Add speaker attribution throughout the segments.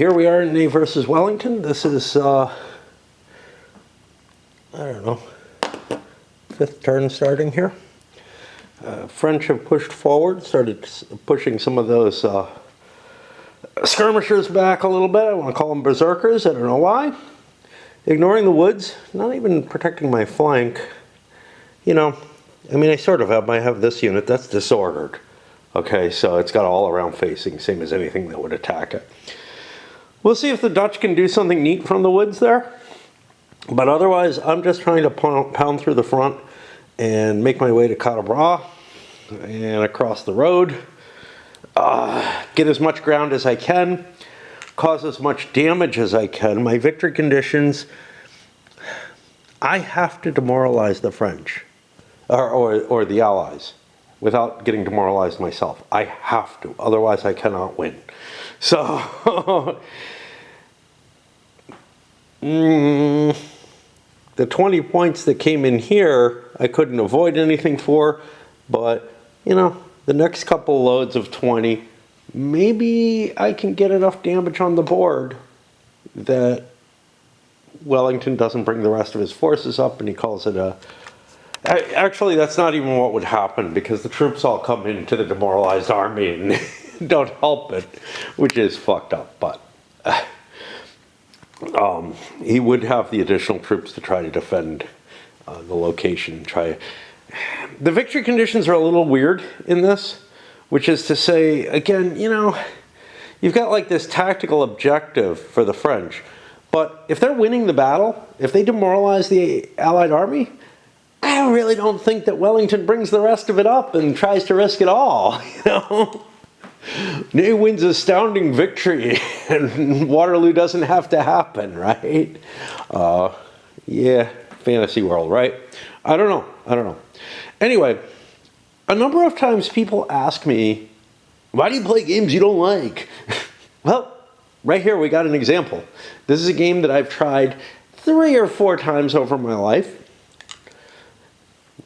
Speaker 1: Here we are in Ney versus Wellington. This is, I don't know, fifth turn starting here. French have pushed forward, started pushing some of those skirmishers back a little bit. I want to call them berserkers, I don't know why. Ignoring the woods, not even protecting my flank. You know, I mean, I sort of have, I have this unit, that's disordered. Okay, so it's got all around facing, same as anything that would attack it. We'll see if the Dutch can do something neat from the woods there. But otherwise, I'm just trying to pound through the front and make my way to Cadabra and across the road. Get as much ground as I can. Cause as much damage as I can. My victory conditions, I have to demoralize the French. Or the Allies. Without getting demoralized myself. I have to. Otherwise, I cannot win. So, the 20 points that came in here, I couldn't avoid anything for, but, you know, the next couple loads of 20, maybe I can get enough damage on the board that Wellington doesn't bring the rest of his forces up, and he calls it a... Actually, that's not even what would happen, because the troops all come into the demoralized army and don't help it, which is fucked up, but he would have the additional troops to try to defend the location. The victory conditions are a little weird in this, which is to say, again, you know, you've got like this tactical objective for the French, but if they're winning the battle, if they demoralize the Allied army, I really don't think that Wellington brings the rest of it up and tries to risk it all, you know? Ney wins astounding victory, and Waterloo doesn't have to happen, right? Yeah, fantasy world, right? I don't know. Anyway, a number of times people ask me, why do you play games you don't like? Well, right here we got an example. This is a game that I've tried 3 or 4 times over my life.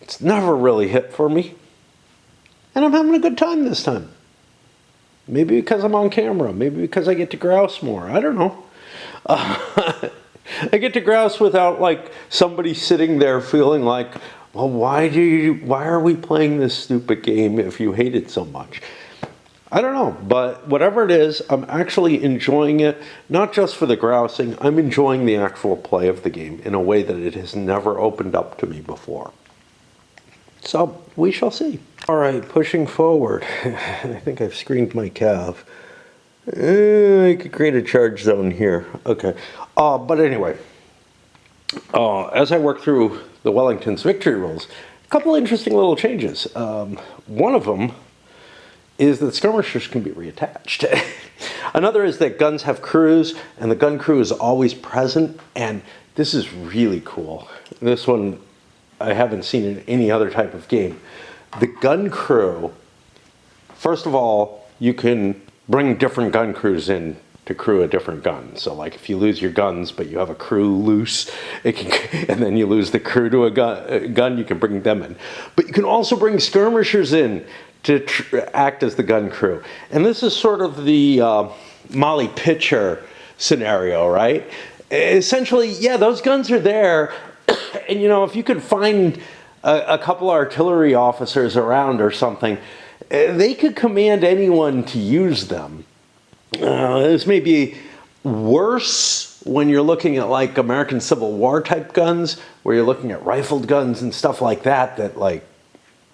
Speaker 1: It's never really hit for me. And I'm having a good time this time. Maybe because I'm on camera. Maybe because I get to grouse more. I don't know. I get to grouse without like somebody sitting there feeling like, well, why are we playing this stupid game if you hate it so much? I don't know, but whatever it is, I'm actually enjoying it, not just for the grousing, I'm enjoying the actual play of the game in a way that it has never opened up to me before. So, we shall see. All right, pushing forward. I think I've screened my cav. I could create a charge zone here. Okay. But anyway, as I work through the Wellington's victory rules, a couple interesting little changes. One of them is that skirmishers can be reattached. Another is that guns have crews, and the gun crew is always present, and this is really cool. This one I haven't seen in any other type of game. The gun crew, first of all, you can bring different gun crews in to crew a different gun. So like if you lose your guns but you have a crew loose, and then you lose the crew to a gun, you can bring them in. But you can also bring skirmishers in to act as the gun crew. And this is sort of the Molly Pitcher scenario, right? Essentially, yeah, those guns are there. And you know, if you could find a couple artillery officers around or something, they could command anyone to use them. This may be worse when you're looking at like American Civil War type guns, where you're looking at rifled guns and stuff like that, that like,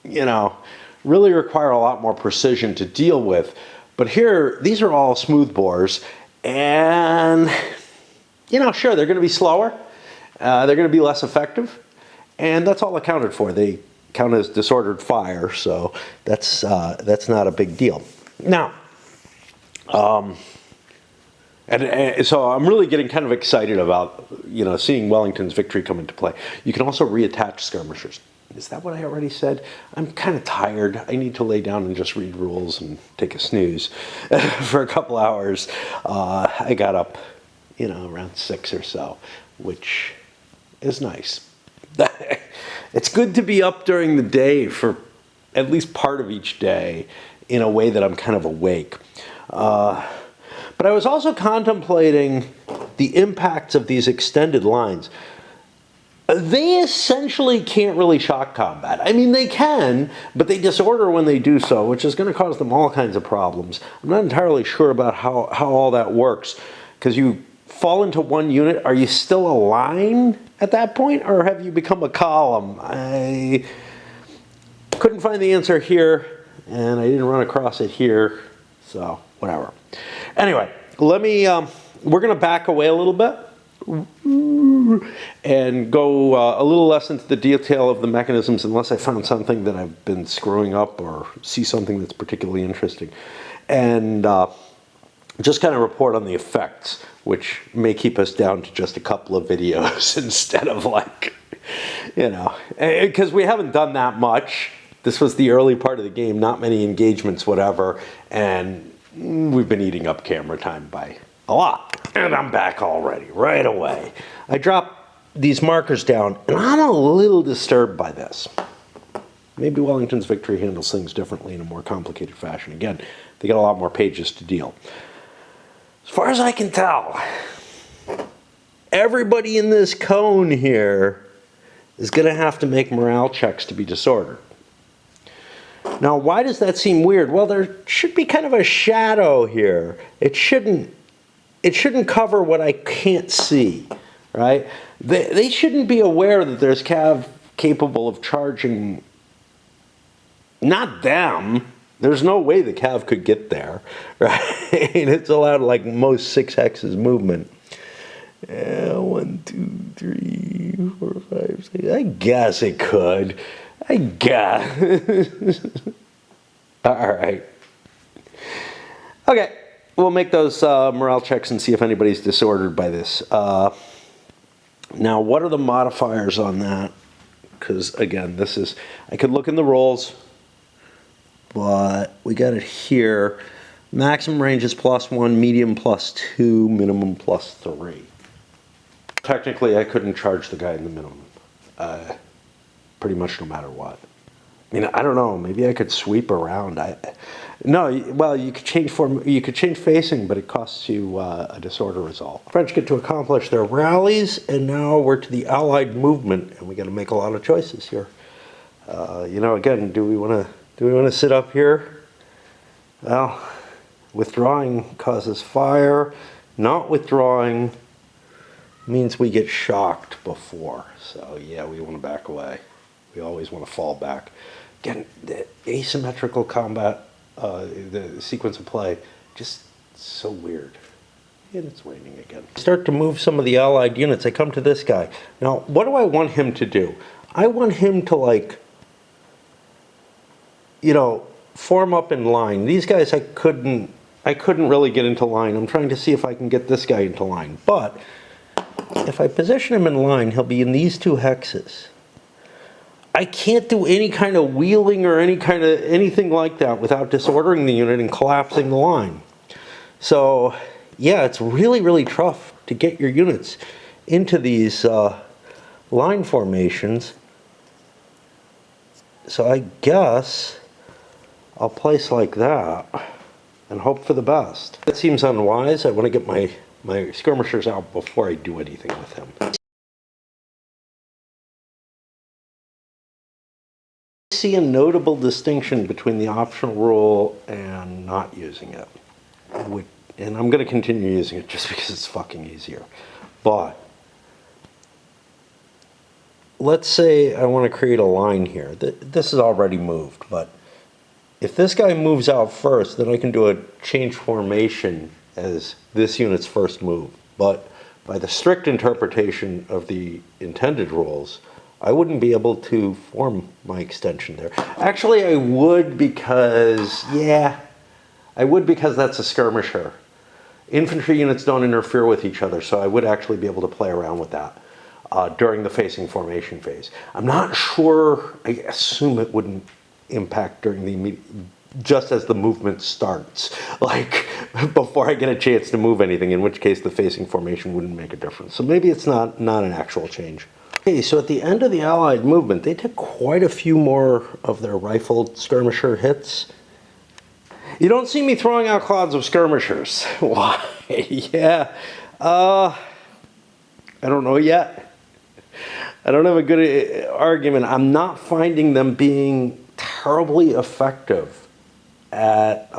Speaker 1: you know, really require a lot more precision to deal with. But here, these are all smooth bores, and you know, sure, they're going to be slower. They're going to be less effective, and that's all accounted for. They count as disordered fire, so that's not a big deal. Now, and so I'm really getting kind of excited about, you know, seeing Wellington's victory come into play. You can also reattach skirmishers. Is that what I already said? I'm kind of tired. I need to lay down and just read rules and take a snooze for a couple hours. I got up, you know, around 6 or so, which is nice. It's good to be up during the day for at least part of each day in a way that I'm kind of awake. But But I was also contemplating the impacts of these extended lines. They essentially can't really shock combat. I mean, they can, but they disorder when they do so, which is going to cause them all kinds of problems. I'm not entirely sure about how all that works, because you fall into one unit. Are you still a line at that point, or have you become a column? I couldn't find the answer here, and I didn't run across it here, so whatever. Anyway, let me, we're going to back away a little bit and go a little less into the detail of the mechanisms, unless I found something that I've been screwing up or see something that's particularly interesting. And just kind of report on the effects, which may keep us down to just a couple of videos instead of like, you know, because we haven't done that much. This was the early part of the game, not many engagements, whatever, and we've been eating up camera time by a lot. And I'm back already, right away. I dropped these markers down, and I'm a little disturbed by this. Maybe Wellington's Victory handles things differently in a more complicated fashion. Again, they got a lot more pages to deal. As far as I can tell, everybody in this cone here is going to have to make morale checks to be disordered. Now, why does that seem weird? Well, there should be kind of a shadow here. It shouldn't cover what I can't see, right? They shouldn't be aware that there's cav capable of charging, not them. There's no way the cav could get there, right? It's allowed like most 6 hexes movement. 1, 2, 3, 4, 5, 6. I guess it could. I guess. All right. Okay. We'll make those morale checks and see if anybody's disordered by this. Now, what are the modifiers on that? Because, again, this is... I could look in the rolls, but we got it here. Maximum range is +1, medium +2, minimum +3. Technically, I couldn't charge the guy in the minimum. Pretty much no matter what. I mean, I don't know. Maybe I could sweep around. No, well, you could change form. You could change facing, but it costs you a disorder result. French get to accomplish their rallies, and now we're to the Allied movement, and we got to make a lot of choices here. You know, again, do we want to sit up here? Well, withdrawing causes fire. Not withdrawing means we get shocked before. So yeah, we want to back away. We always want to fall back. Again, the asymmetrical combat, the sequence of play, just so weird. And it's waning again. Start to move some of the Allied units. I come to this guy. Now, what do I want him to do? I want him to, like, you know, form up in line. These guys I couldn't really get into line. I'm trying to see if I can get this guy into line. But if I position him in line, he'll be in these 2 hexes. I can't do any kind of wheeling or anything like that without disordering the unit and collapsing the line. So yeah, it's really, really tough to get your units into these line formations. So I guess I'll place like that and hope for the best. That seems unwise. I want to get my skirmishers out before I do anything with him. I see a notable distinction between the optional rule and not using it. And I'm going to continue using it just because it's fucking easier. But let's say I want to create a line here. This is already moved, but if this guy moves out first, then I can do a change formation as this unit's first move. But by the strict interpretation of the intended rules, I wouldn't be able to form my extension there. Actually, I would because, yeah, I would because that's a skirmisher. Infantry units don't interfere with each other, so I would actually be able to play around with that during the facing formation phase. I'm not sure, I assume it wouldn't impact during the immediate, just as the movement starts, like before I get a chance to move anything, in which case the facing formation wouldn't make a difference. So maybe it's not an actual change. Okay, so at the end of the Allied movement, they took quite a few more of their rifled skirmisher hits. You don't see me throwing out clouds of skirmishers. Why? Yeah. I don't know yet. I don't have a good argument. I'm not finding them being terribly effective at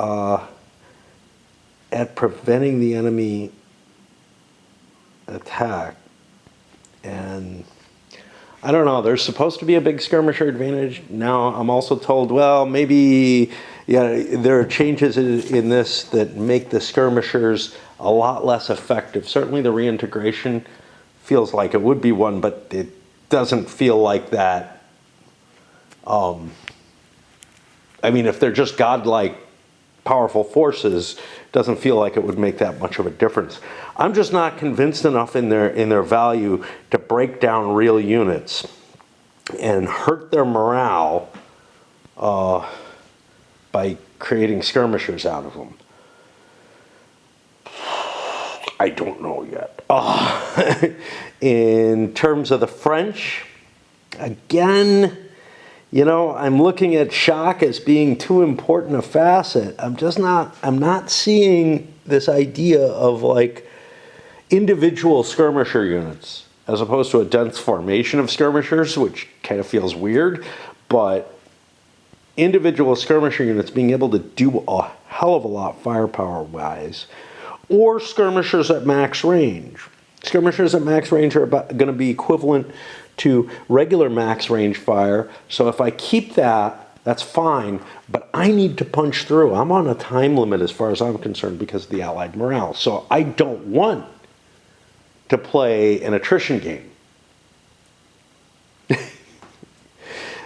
Speaker 1: preventing the enemy attack. And I don't know, there's supposed to be a big skirmisher advantage. Now I'm also told, well, maybe there are changes in this that make the skirmishers a lot less effective. Certainly the reintegration feels like it would be one, but it doesn't feel like that. I mean, if they're just godlike powerful forces, it doesn't feel like it would make that much of a difference. I'm just not convinced enough in their value to break down real units and hurt their morale by creating skirmishers out of them. I don't know yet. In terms of the French, again, you know, I'm looking at shock as being too important a facet. I'm not seeing this idea of like individual skirmisher units as opposed to a dense formation of skirmishers, which kind of feels weird, but individual skirmisher units being able to do a hell of a lot firepower-wise, or skirmishers at max range. Skirmishers at max range are going to be equivalent to regular max range fire, so if I keep that, that's fine, but I need to punch through. I'm on a time limit as far as I'm concerned because of the Allied morale, so I don't want to play an attrition game.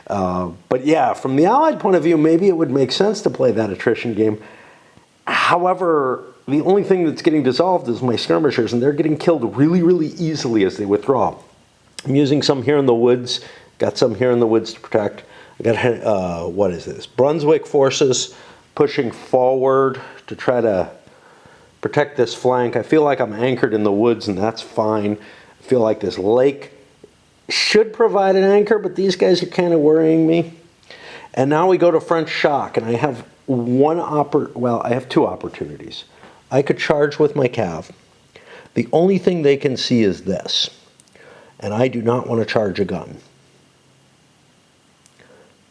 Speaker 1: But yeah, from the Allied point of view, maybe it would make sense to play that attrition game. However, the only thing that's getting dissolved is my skirmishers, and they're getting killed really, really easily as they withdraw. I'm using some here in the woods, got some here in the woods to protect. I got, what is this? Brunswick forces pushing forward to try to protect this flank. I feel like I'm anchored in the woods, and that's fine. I feel like this lake should provide an anchor, but these guys are kind of worrying me. And now we go to French shock, and I have I have two opportunities. I could charge with my cav. The only thing they can see is this, and I do not want to charge a gun.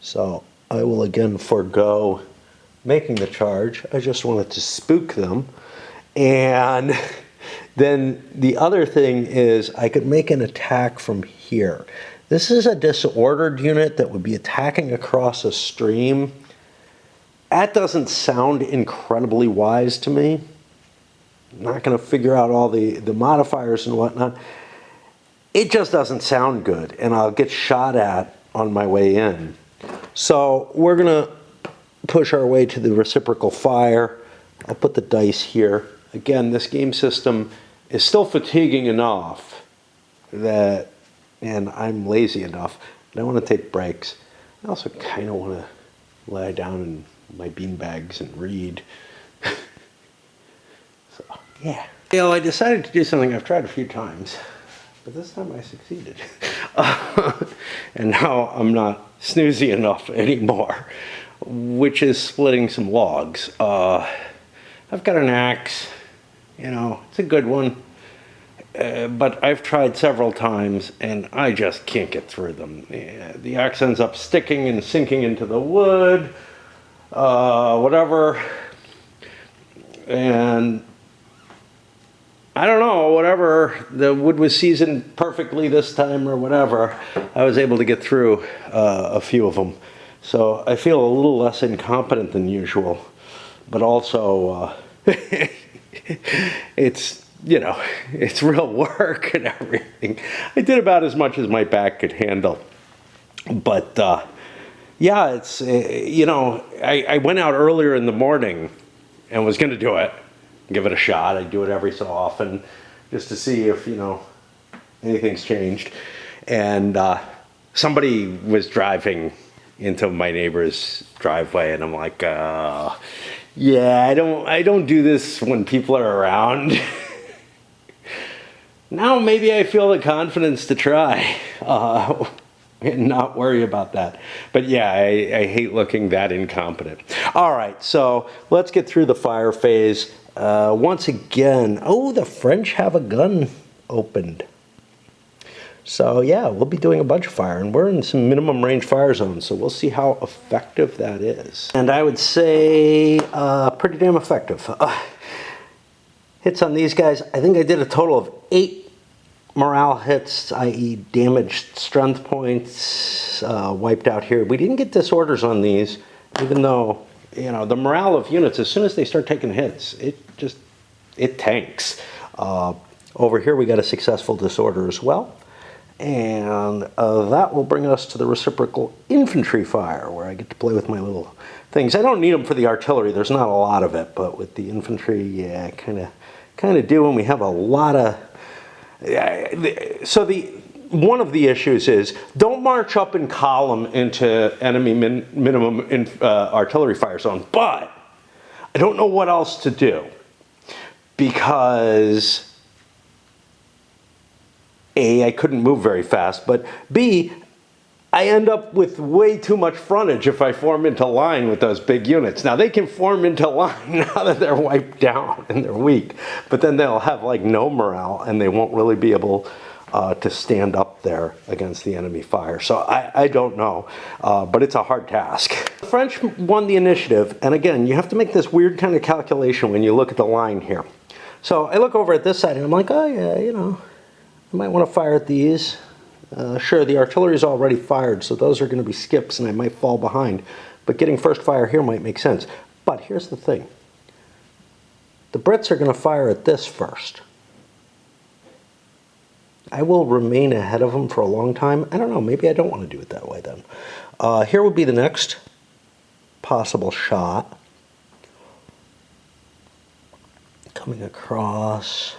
Speaker 1: So I will again forego making the charge. I just wanted to spook them. And then the other thing is I could make an attack from here. This is a disordered unit that would be attacking across a stream. That doesn't sound incredibly wise to me. I'm not going to figure out all the modifiers and whatnot. It just doesn't sound good, and I'll get shot at on my way in. So we're going to push our way to the reciprocal fire. I'll put the dice here. Again, this game system is still fatiguing enough that, and I'm lazy enough, that I want to take breaks. I also kind of want to lie down in my beanbags and read. So, yeah. Well, I decided to do something I've tried a few times, but this time I succeeded. And now I'm not snoozy enough anymore, which is splitting some logs. I've got an axe, you know, it's a good one, but I've tried several times and I just can't get through them. The axe ends up sticking and sinking into the wood, whatever, and I don't know, whatever, the wood was seasoned perfectly this time or whatever, I was able to get through a few of them. So I feel a little less incompetent than usual, but also it's, you know, it's real work and everything. I did about as much as my back could handle. But yeah, it's, you know, I went out earlier in the morning and was going to do it. Give it a shot. I do it every so often just to see if, you know, anything's changed. And somebody was driving into my neighbor's driveway, and I'm like, yeah, I don't do this when people are around. Now maybe I feel the confidence to try and not worry about that. But yeah, I hate looking that incompetent. All right, so let's get through the fire phase. Once again, oh, the French have a gun opened. So yeah, we'll be doing a bunch of fire, and we're in some minimum range fire zones, so we'll see how effective that is. And I would say pretty damn effective. Hits on these guys, I think I did a total of 8 morale hits, i.e. damaged strength points, wiped out here. We didn't get disorders on these, even though, you know, the morale of units, as soon as they start taking hits, it tanks. Over here we got a successful disorder as well. And that will bring us to the reciprocal infantry fire, where I get to play with my little things. I don't need them for the artillery. There's not a lot of it, but with the infantry, yeah, kind of do. And we have a lot of. So one of the issues is don't march up in column into enemy minimum artillery fire zone. But I don't know what else to do, because A, I couldn't move very fast, but B, I end up with way too much frontage if I form into line with those big units. Now, they can form into line now that they're wiped down and they're weak, but then they'll have like no morale and they won't really be able to stand up there against the enemy fire. So I don't know, but it's a hard task. The French won the initiative, and again, you have to make this weird kind of calculation when you look at the line here. So I look over at this side and I'm like, oh yeah, you know, I might want to fire at these. Sure, the artillery is already fired, so those are going to be skips and I might fall behind. But getting first fire here might make sense. But here's the thing. The Brits are going to fire at this first. I will remain ahead of them for a long time. I don't know, maybe I don't want to do it that way then. Here would be the next possible shot. Coming across.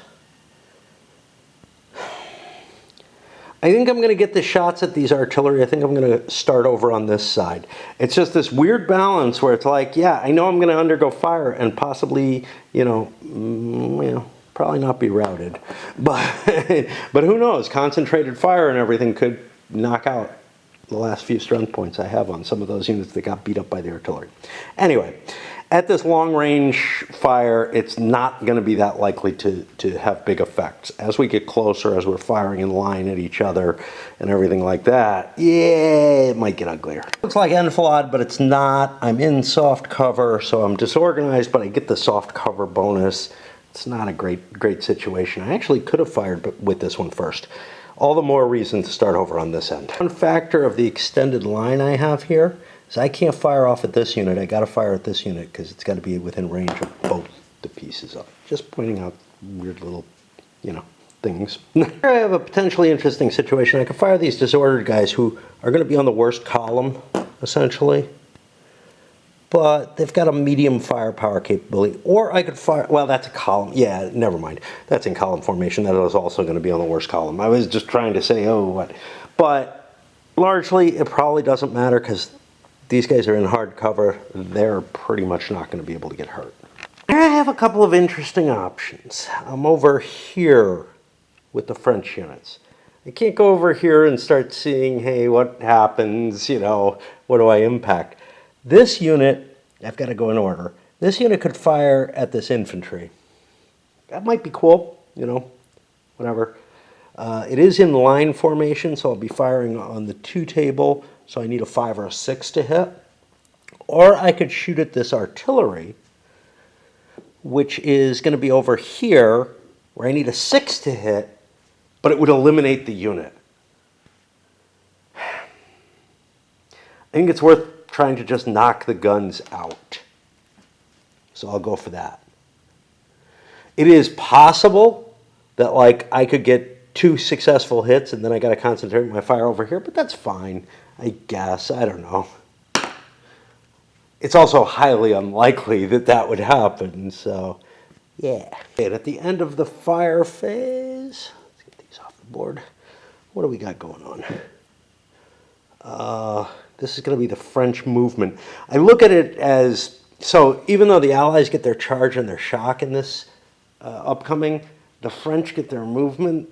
Speaker 1: I think I'm going to get the shots at these artillery. I think I'm going to start over on this side. It's just this weird balance where it's like, yeah, I know I'm going to undergo fire and possibly, you know, probably not be routed. But who knows? Concentrated fire and everything could knock out the last few strength points I have on some of those units that got beat up by the artillery. Anyway, at this long-range fire, it's not going to be that likely to have big effects. As we get closer, as we're firing in line at each other and everything like that, yeah, it might get uglier. Looks like enfilade, but it's not. I'm in soft cover, so I'm disorganized, but I get the soft cover bonus. It's not a great situation. I actually could have fired with this one first. All the more reason to start over on this end. One factor of the extended line I have here is I can't fire off at this unit. I got to fire at this unit because it's got to be within range of both the pieces of it. Just pointing out weird little, you know, things. Here I have a potentially interesting situation. I could fire these disordered guys who are going to be on the worst column, essentially. But they've got a medium firepower capability. Or I could fire, well, that's a column. Yeah, never mind. That's in column formation. That is also going to be on the worst column. I was just trying to say, oh, what. But largely, it probably doesn't matter because these guys are in hard cover. They're pretty much not going to be able to get hurt. I have a couple of interesting options. I'm over here with the French units. I can't go over here and start seeing, hey, what happens, you know, what do I impact? This unit, I've got to go in order. This unit could fire at this infantry. That might be cool, you know, whatever. It is in line formation, so I'll be firing on the 2 table, so I need a 5 or a 6 to hit. Or I could shoot at this artillery, which is going to be over here, where I need a 6 to hit, but it would eliminate the unit. I think it's worth trying to just knock the guns out. So I'll go for that. It is possible that like I could get 2 successful hits and then I got to concentrate my fire over here, but that's fine, I guess. I don't know. It's also highly unlikely that that would happen, so yeah. And at the end of the fire phase, let's get these off the board. What do we got going on? This is going to be the French movement. I look at it as, so even though the Allies get their charge and their shock in this upcoming, the French get their movement.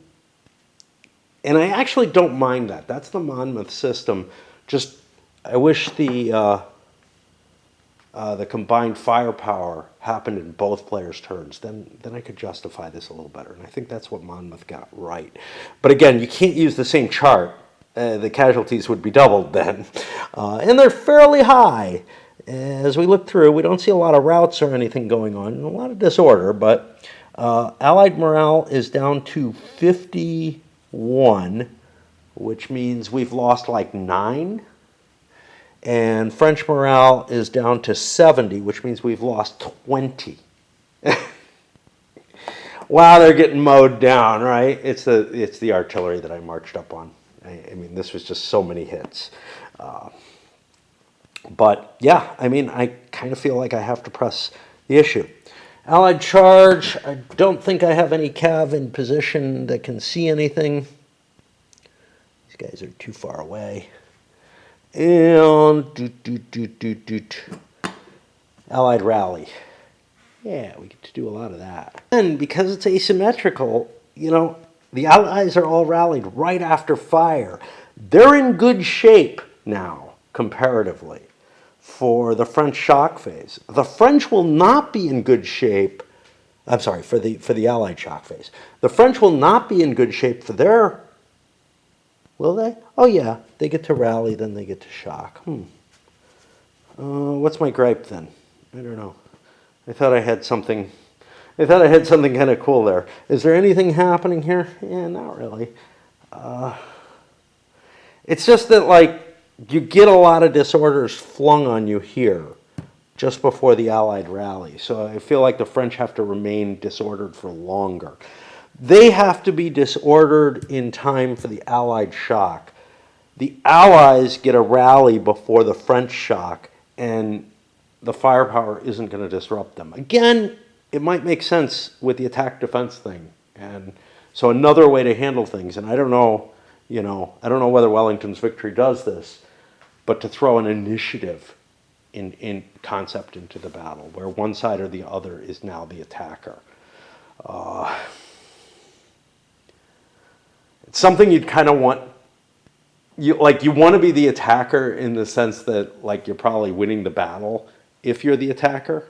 Speaker 1: And I actually don't mind that. That's the Monmouth system. Just, I wish the the combined firepower happened in both players' turns, then I could justify this a little better. And I think that's what Monmouth got right. But again, you can't use the same chart. The casualties would be doubled then. And they're fairly high. As we look through, we don't see a lot of routes or anything going on, and a lot of disorder, but Allied morale is down to 51, which means we've lost like 9. And French morale is down to 70, which means we've lost 20. Wow, they're getting mowed down, right? It's the artillery that I marched up on. I mean, this was just so many hits. But yeah, I mean, I kind of feel like I have to press the issue. Allied charge, I don't think I have any cav in position that can see anything. These guys are too far away. And Allied rally. Yeah, we get to do a lot of that. And because it's asymmetrical, you know, the Allies are all rallied right after fire. They're in good shape now, comparatively, for the French shock phase. The French will not be in good shape. I'm sorry, for the Allied shock phase. The French will not be in good shape for their. Will they? Oh yeah, they get to rally, then they get to shock. What's my gripe then? I don't know. I thought I had something kind of cool there. Is there anything happening here? Yeah, not really. It's just that, like, you get a lot of disorders flung on you here just before the Allied rally. So I feel like the French have to remain disordered for longer. They have to be disordered in time for the Allied shock. The Allies get a rally before the French shock, and the firepower isn't going to disrupt them. Again, it might make sense with the attack-defense thing. And so another way to handle things, and I don't know whether Wellington's victory does this, but to throw an initiative in concept into the battle, where one side or the other is now the attacker. It's something you'd kind of want. You want to be the attacker in the sense that, like, you're probably winning the battle if you're the attacker,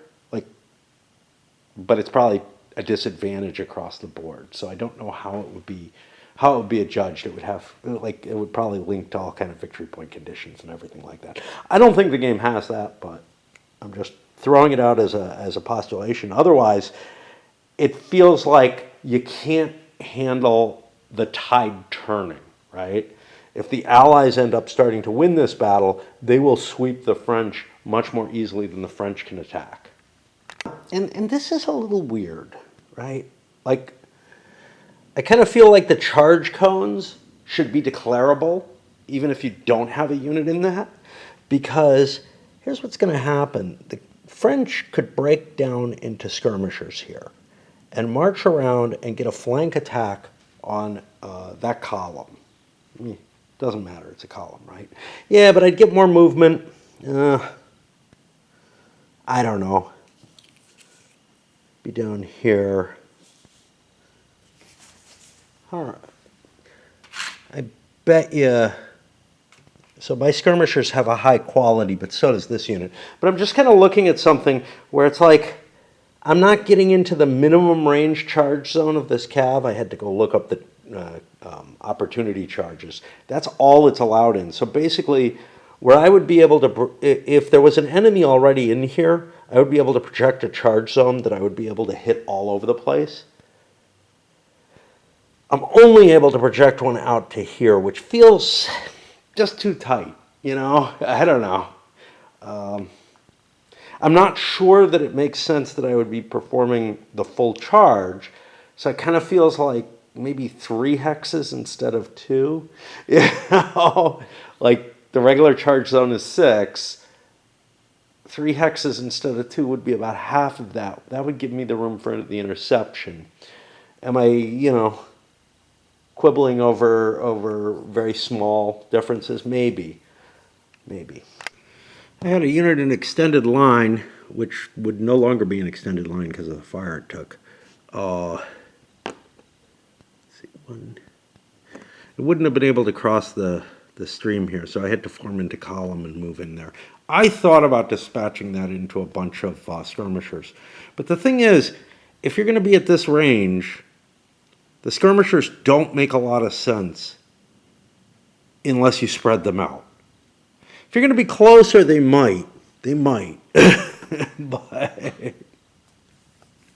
Speaker 1: but it's probably a disadvantage across the board. So I don't know how it would be adjudged. It would probably link to all kind of victory point conditions and everything like that. I don't think the game has that, but I'm just throwing it out as a postulation. Otherwise, it feels like you can't handle the tide turning, right? If the Allies end up starting to win this battle, they will sweep the French much more easily than the French can attack. And this is a little weird, right? Like, I kind of feel like the charge cones should be declarable, even if you don't have a unit in that, because here's what's going to happen. The French could break down into skirmishers here and march around and get a flank attack on that column. Doesn't matter, it's a column, right? Yeah, but I'd get more movement. I don't know. Be down here. All right. I bet you. So my skirmishers have a high quality, but so does this unit. But I'm just kind of looking at something where it's like, I'm not getting into the minimum range charge zone of this cav. I had to go look up the opportunity charges. That's all it's allowed in. So basically, where I would be able to, if there was an enemy already in here, I would be able to project a charge zone that I would be able to hit all over the place. I'm only able to project one out to here, which feels just too tight, you know? I don't know. I'm not sure that it makes sense that I would be performing the full charge, so it kind of feels like maybe 3 hexes instead of 2. You know? Like, the regular charge zone is 6. 3 hexes instead of 2 would be about half of that. That would give me the room for the interception. Am I, quibbling over very small differences? Maybe. I had a unit in extended line, which would no longer be an extended line because of the fire it took. Let's see, it wouldn't have been able to cross the the stream here, so I had to form into column and move in there. I thought about dispatching that into a bunch of skirmishers. But the thing is, if you're going to be at this range, the skirmishers don't make a lot of sense unless you spread them out. If you're going to be closer, they might. They might. But I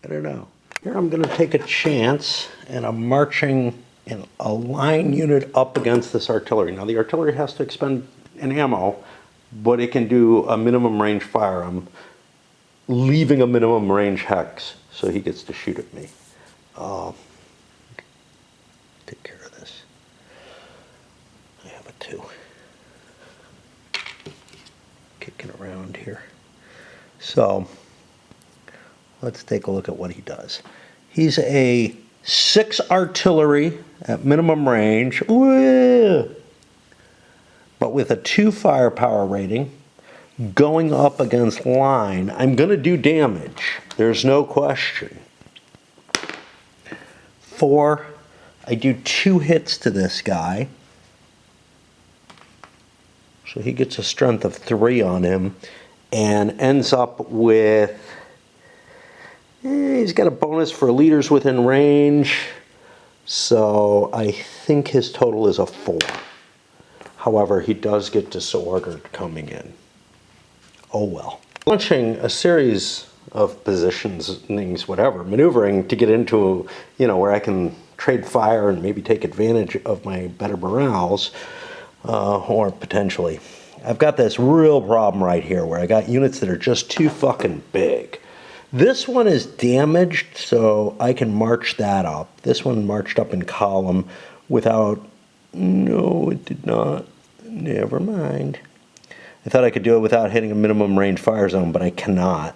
Speaker 1: don't know. Here I'm going to take a chance, and I'm marching in a line unit up against this artillery. Now, the artillery has to expend an ammo, but it can do a minimum range fire. I'm leaving a minimum range hex, so he gets to shoot at me. Take care of this. I have a 2. Kicking around here. So, let's take a look at what he does. He's a 6 artillery at minimum range, but with a 2 firepower rating, going up against line. I'm going to do damage. There's no question. 4, I do 2 hits to this guy. So he gets a strength of 3 on him and ends up with, he's got a bonus for leaders within range. So I think his total is a 4. However, he does get disordered coming in. Oh well. Launching a series of positionings, whatever, maneuvering to get into, where I can trade fire and maybe take advantage of my better morales, or potentially. I've got this real problem right here where I got units that are just too fucking big. This one is damaged, so I can march that up. This one marched up in column without, no, it did not. Never mind. I thought I could do it without hitting a minimum range fire zone, but I cannot.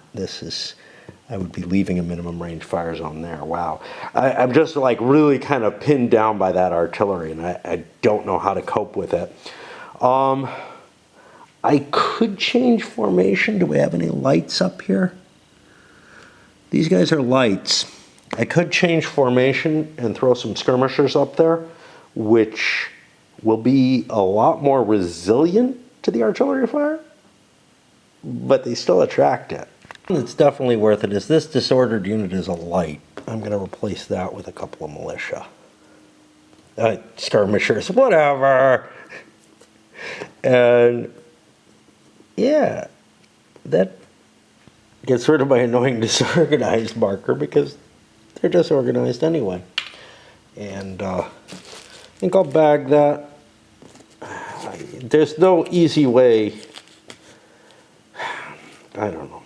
Speaker 1: I would be leaving a minimum range fire zone there. Wow. I'm just like really kind of pinned down by that artillery, and I don't know how to cope with it. I could change formation. Do we have any lights up here? These guys are lights. I could change formation and throw some skirmishers up there, which will be a lot more resilient to the artillery fire, but they still attract it. It's definitely worth it is this disordered unit is a light. I'm going to replace that with a couple of militia. Skirmishers, whatever. And yeah, that gets rid of my annoying disorganized marker because they're disorganized anyway. And I think I'll bag that. There's no easy way. I don't know.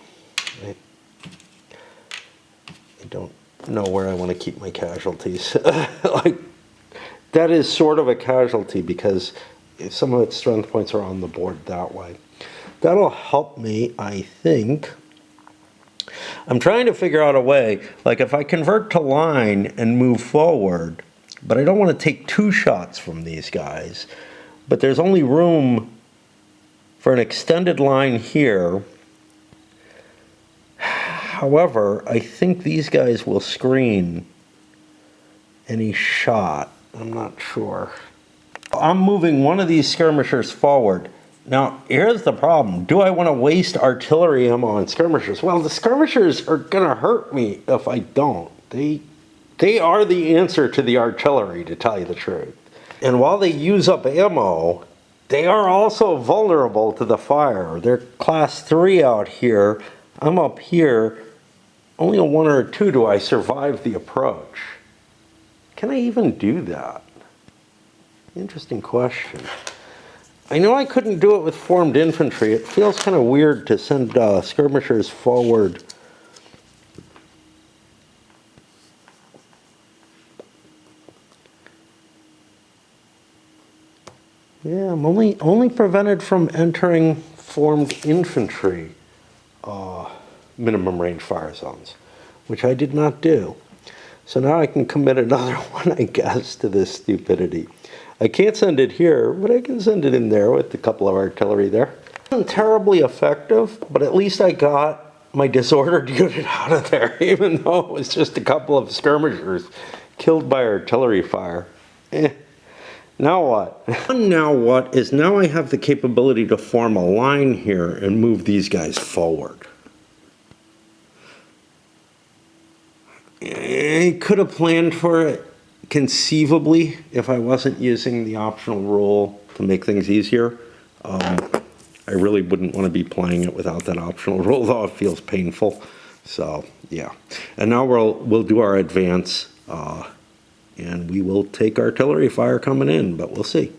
Speaker 1: I don't know where I want to keep my casualties. Like, that is sort of a casualty because some of its strength points are on the board that way. That'll help me, I think. I'm trying to figure out a way, like if I convert to line and move forward, but I don't want to take 2 shots from these guys, but there's only room for an extended line here. However, I think these guys will screen any shot. I'm not sure. I'm moving one of these skirmishers forward. Now, here's the problem. Do I want to waste artillery ammo on skirmishers? Well, the skirmishers are going to hurt me if I don't. They are the answer to the artillery, to tell you the truth. And while they use up ammo, they are also vulnerable to the fire. They're class 3 out here. I'm up here. Only a 1 or a 2 do I survive the approach. Can I even do that? Interesting question. I know I couldn't do it with formed infantry. It feels kind of weird to send skirmishers forward. Yeah, I'm only prevented from entering formed infantry minimum range fire zones, which I did not do. So now I can commit another one, I guess, to this stupidity. I can't send it here, but I can send it in there with a couple of artillery there. It wasn't terribly effective, but at least I got my disordered unit out of there, even though it was just a couple of skirmishers killed by artillery fire. Now what? Now what is now I have the capability to form a line here and move these guys forward. I could have planned for it conceivably if I wasn't using the optional rule to make things easier. I really wouldn't want to be playing it without that optional rule, though it feels painful. So yeah, and now we'll do our advance, and we will take artillery fire coming in, but we'll see.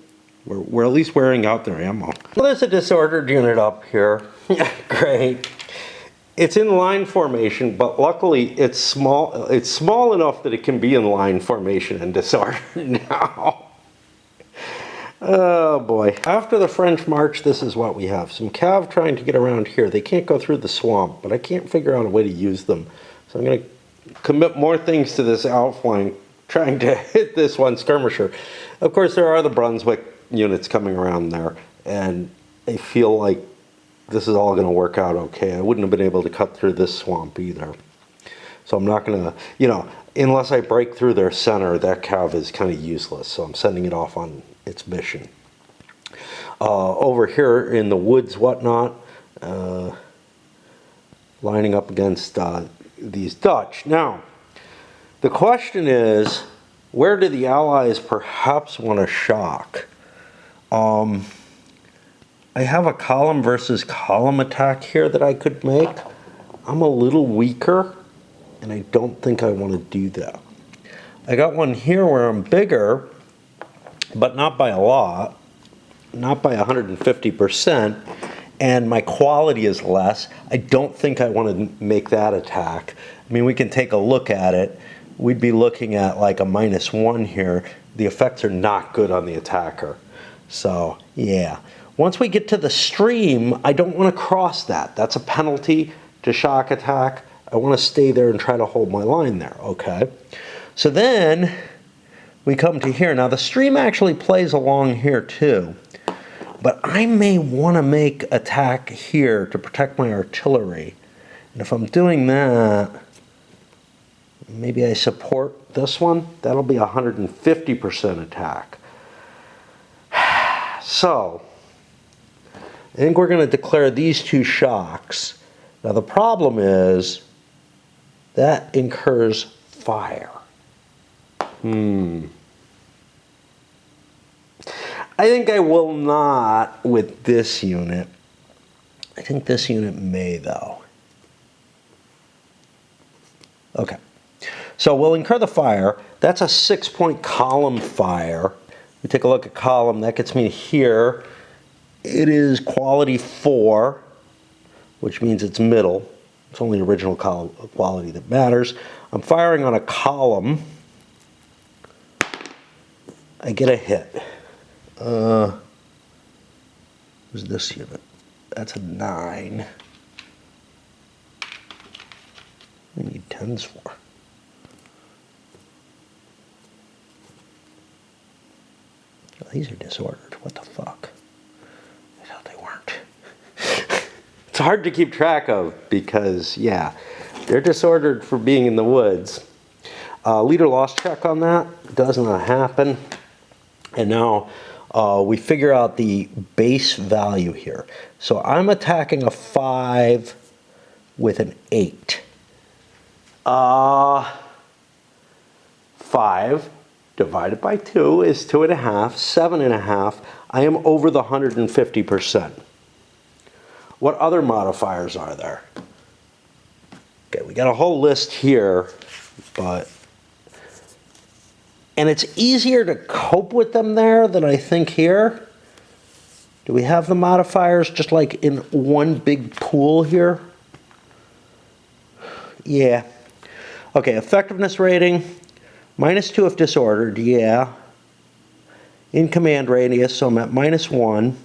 Speaker 1: We're at least wearing out their ammo. Well, there's a disordered unit up here. Great. It's in line formation, but luckily it's small. It's small enough that it can be in line formation and disordered now. Oh boy. After the French March, this is what we have. Some cav trying to get around here. They can't go through the swamp, but I can't figure out a way to use them. So I'm going to commit more things to this outflank, trying to hit this one skirmisher. Of course, there are the Brunswick units coming around there, and I feel like this is all going to work out okay. I wouldn't have been able to cut through this swamp either. So I'm not going to, you know, unless I break through their center, that cav is kind of useless. So I'm sending it off on its mission. Over here in the woods, whatnot, lining up against these Dutch. Now, the question is, where do the Allies perhaps want to shock? I have a column versus column attack here that I could make. I'm a little weaker, and I don't think I want to do that. I got one here where I'm bigger, but not by a lot, not by 150%, and my quality is less. I don't think I want to make that attack. I mean, we can take a look at it. We'd be looking at like a -1 here. The effects are not good on the attacker. So, yeah. Once we get to the stream, I don't want to cross that. That's a penalty to shock attack. I want to stay there and try to hold my line there, okay? So then we come to here. Now the stream actually plays along here too, but I may want to make attack here to protect my artillery. And if I'm doing that, maybe I support this one. That'll be 150% attack. So I think we're going to declare these two shocks. Now the problem is that incurs fire. I think I will not with this unit. I think this unit may, though. Okay. So we'll incur the fire. That's a 6-point column fire. We take a look at column. That gets me here. It is quality 4, which means it's middle. It's only original quality that matters. I'm firing on a column. I get a hit. Who's this unit? That's a 9. I need 10s for. Oh, these are disordered. What the fuck? I thought they weren't. It's hard to keep track of because, yeah, they're disordered for being in the woods. Leader loss check on that does not happen. And now we figure out the base value here. So I'm attacking a 5 with an 8. 5 divided by 2 is 2.5, 7.5. I am over the 150%. What other modifiers are there? Okay, we got a whole list here, but... And it's easier to cope with them there than I think here. Do we have the modifiers just like in one big pool here? Yeah. Okay, effectiveness rating, -2 if disordered, yeah. In command radius, so I'm at -1.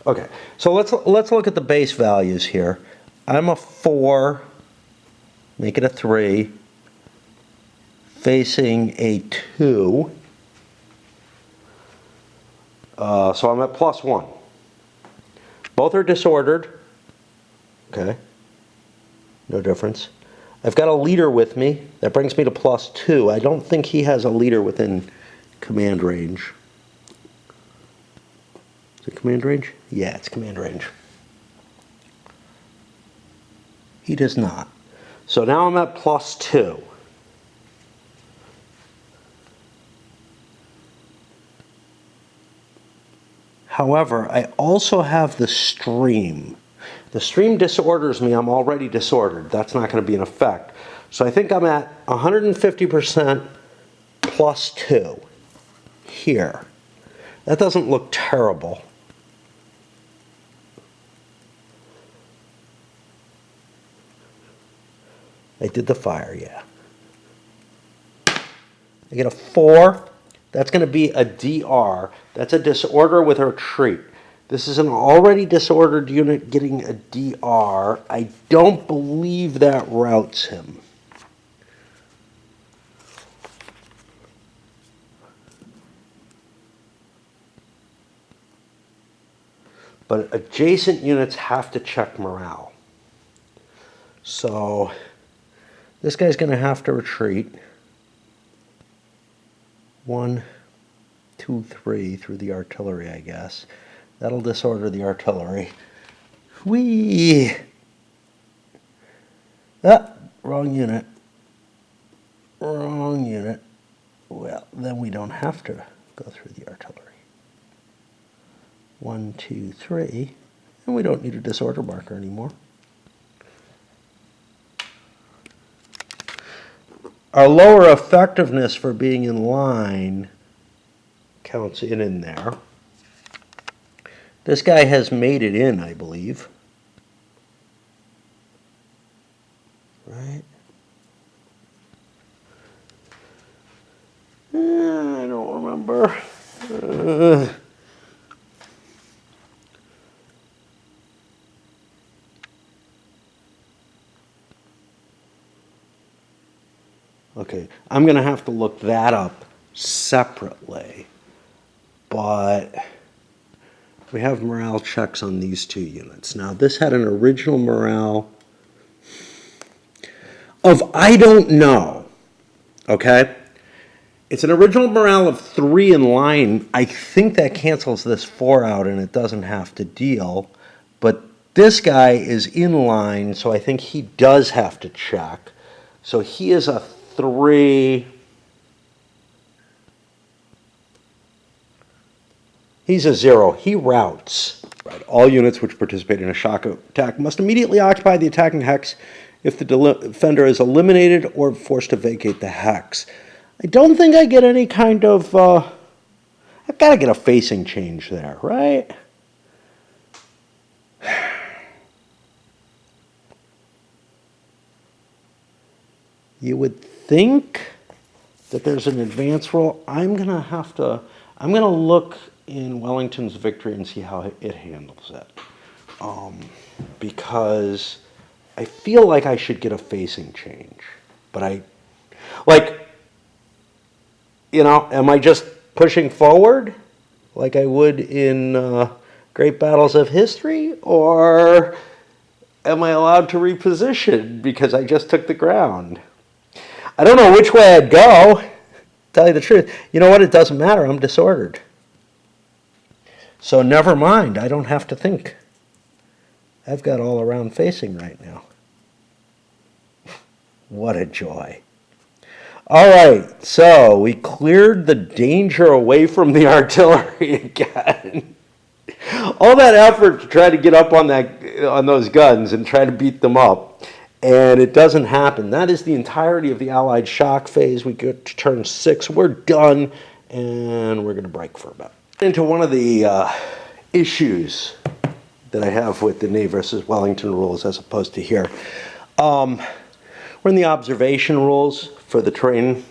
Speaker 1: Okay, so let's look at the base values here. I'm a 4, make it a 3, facing a 2. So I'm at +1. Both are disordered. Okay, no difference. I've got a leader with me. That brings me to +2. I don't think he has a leader within command range. Is it command range? Yeah, it's command range. He does not. So now I'm at +2. However, I also have the stream. The stream disorders me. I'm already disordered. That's not going to be an effect. So I think I'm at 150% +2 here. That doesn't look terrible. I did the fire, yeah. I get a 4. That's going to be a DR. That's a disorder with a retreat. This is an already disordered unit getting a DR. I don't believe that routes him. But adjacent units have to check morale. So this guy's going to have to retreat. 1, 2, 3 through the artillery, I guess. That'll disorder the artillery. Whee! Ah, wrong unit. Wrong unit. Well, then we don't have to go through the artillery. 1, 2, 3. And we don't need a disorder marker anymore. Our lower effectiveness for being in line counts in there. This guy has made it in, I believe. Right? I don't remember. Okay, I'm going to have to look that up separately. But we have morale checks on these 2 units. Now, this had an original morale of I don't know. Okay? It's an original morale of 3 in line. I think that cancels this 4 out and it doesn't have to deal. But this guy is in line, so I think he does have to check. So he is a 3. He's a 0. He routes. Right. All units which participate in a shock attack must immediately occupy the attacking hex if the defender is eliminated or forced to vacate the hex. I don't think I get any kind of... I've got to get a facing change there, right? You would think that there's an advance roll. I'm going to look in Wellington's victory and see how it handles it. Because I feel like I should get a facing change. But am I just pushing forward like I would in Great Battles of History? Or am I allowed to reposition because I just took the ground? I don't know which way I'd go. Tell you the truth. You know what? It doesn't matter. I'm disordered. So never mind. I don't have to think. I've got all around facing right now. What a joy. All right. So we cleared the danger away from the artillery again. All that effort to try to get up on those guns and try to beat them up. And it doesn't happen. That is the entirety of the Allied shock phase. We get to turn 6. We're done, and we're going to break for a bit. Into one of the issues that I have with the Ney versus Wellington rules as opposed to here. We're in the observation rules for the terrain,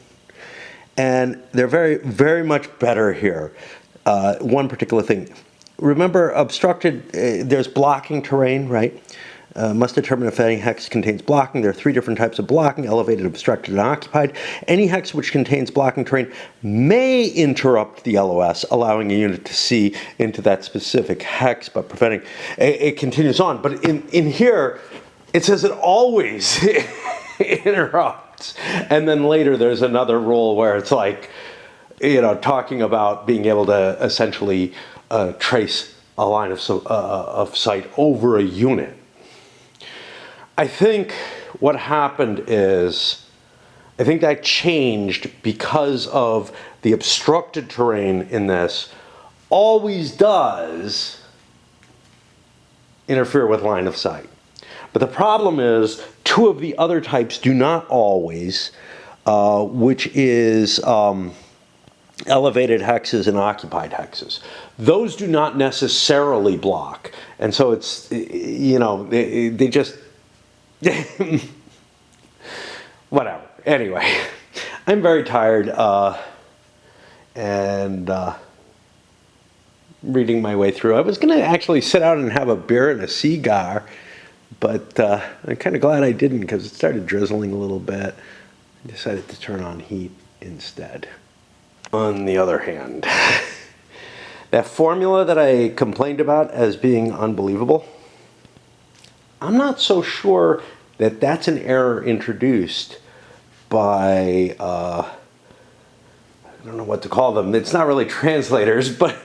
Speaker 1: and they're very, very much better here. One particular thing. Remember, obstructed, there's blocking terrain, right? Must determine if any hex contains blocking. There are 3 different types of blocking: elevated, obstructed, and occupied. Any hex which contains blocking terrain may interrupt the LOS, allowing a unit to see into that specific hex, but preventing. It continues on. But in here, it says it always interrupts. And then later there's another rule where it's like, talking about being able to essentially trace a line of sight over a unit. I think what happened is, I think that changed because of the obstructed terrain in this always does interfere with line of sight. But the problem is, two of the other types do not always, which is elevated hexes and occupied hexes. Those do not necessarily block. And so it's, they just, whatever. Anyway, I'm very tired and reading my way through. I was going to actually sit out and have a beer and a cigar, but I'm kind of glad I didn't because it started drizzling a little bit. I decided to turn on heat instead. On the other hand, that formula that I complained about as being unbelievable, I'm not so sure that that's an error introduced by, I don't know what to call them. It's not really translators, but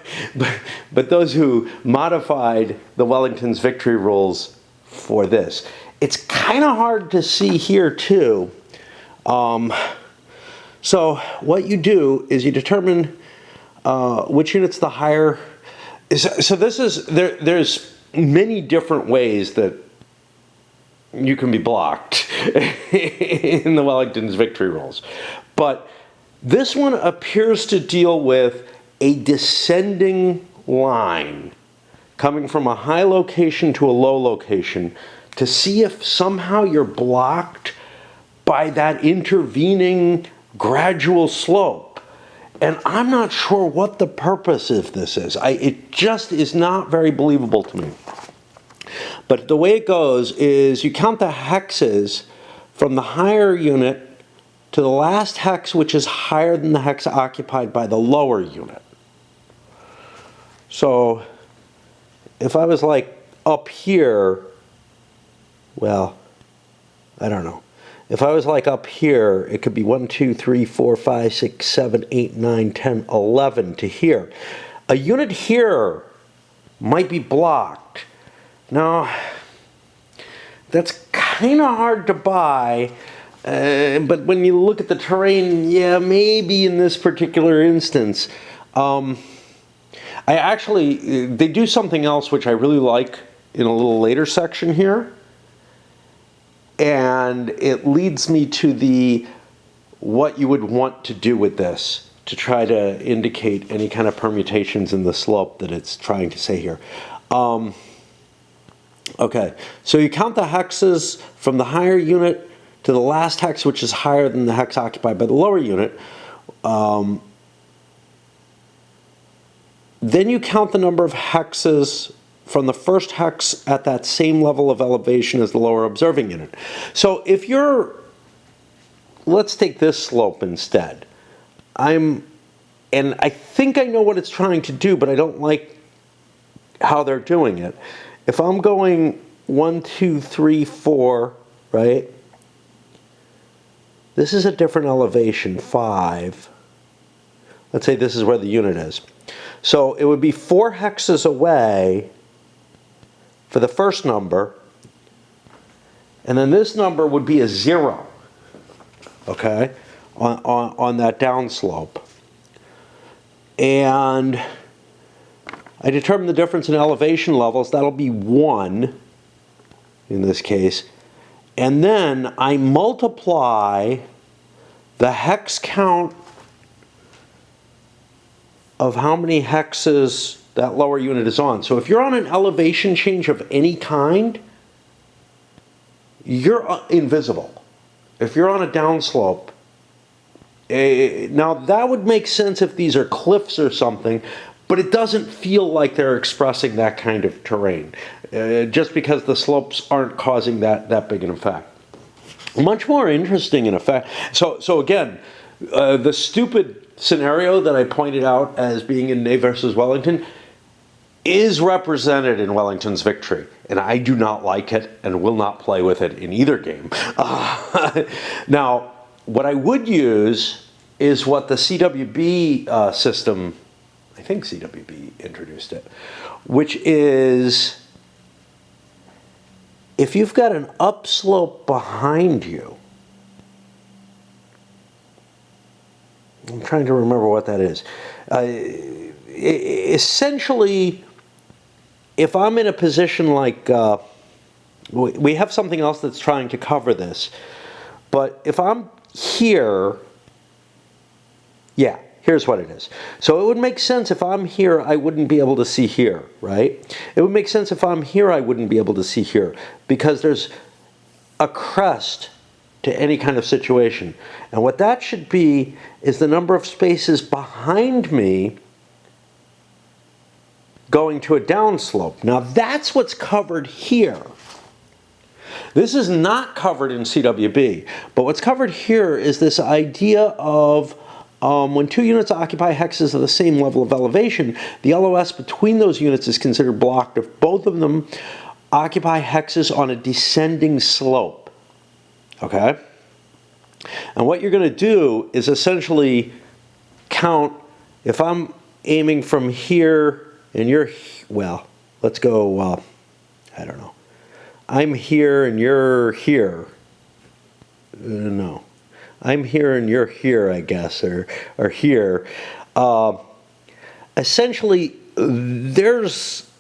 Speaker 1: those who modified the Wellington's victory rules for this. It's kind of hard to see here too. So what you do is you determine which unit's the higher. So this is, there's many different ways that you can be blocked in the Wellington's victory rules. But this one appears to deal with a descending line coming from a high location to a low location to see if somehow you're blocked by that intervening gradual slope. And I'm not sure what the purpose of this is. It just is not very believable to me. But the way it goes is you count the hexes from the higher unit to the last hex, which is higher than the hex occupied by the lower unit. So if I was like up here, well, I don't know. If I was like up here, it could be 1, 2, 3, 4, 5, 6, 7, 8, 9, 10, 11 to here. A unit here might be blocked. Now, that's kind of hard to buy, but when you look at the terrain, yeah, maybe in this particular instance. They do something else which I really like in a little later section here. And it leads me to what you would want to do with this to try to indicate any kind of permutations in the slope that it's trying to say here. Okay, so you count the hexes from the higher unit to the last hex, which is higher than the hex occupied by the lower unit. Then you count the number of hexes from the first hex at that same level of elevation as the lower observing unit. So if let's take this slope instead. And I think I know what it's trying to do, but I don't like how they're doing it. If I'm going 1, 2, 3, 4, right? This is a different elevation, 5. Let's say this is where the unit is. So it would be 4 hexes away for the first number, and then this number would be a 0, okay, on that downslope. And I determine the difference in elevation levels. That'll be 1 in this case. And then I multiply the hex count of how many hexes that lower unit is on. So if you're on an elevation change of any kind, you're invisible. If you're on a downslope, now that would make sense if these are cliffs or something, but it doesn't feel like they're expressing that kind of terrain, just because the slopes aren't causing that big an effect. Much more interesting in effect. So again, the stupid scenario that I pointed out as being in Ney versus Wellington, is represented in Wellington's victory, and I do not like it and will not play with it in either game. Now, what I would use is what the CWB system, I think CWB introduced it, which is if you've got an upslope behind you, I'm trying to remember what that is. Essentially, if I'm in a position like, we have something else that's trying to cover this, but if I'm here, yeah, here's what it is. So it would make sense if I'm here, I wouldn't be able to see here, right? It would make sense if I'm here, I wouldn't be able to see here, because there's a crest to any kind of situation. And what that should be is the number of spaces behind me going to a downslope. Now that's what's covered here. This is not covered in CWB, but what's covered here is this idea of when two units occupy hexes of the same level of elevation, the LOS between those units is considered blocked if both of them occupy hexes on a descending slope. Okay? And what you're going to do is essentially count, if I'm aiming from here and you're, well, let's go, I don't know. I'm here and you're here. No. I'm here and you're here, I guess, or here. Essentially, there's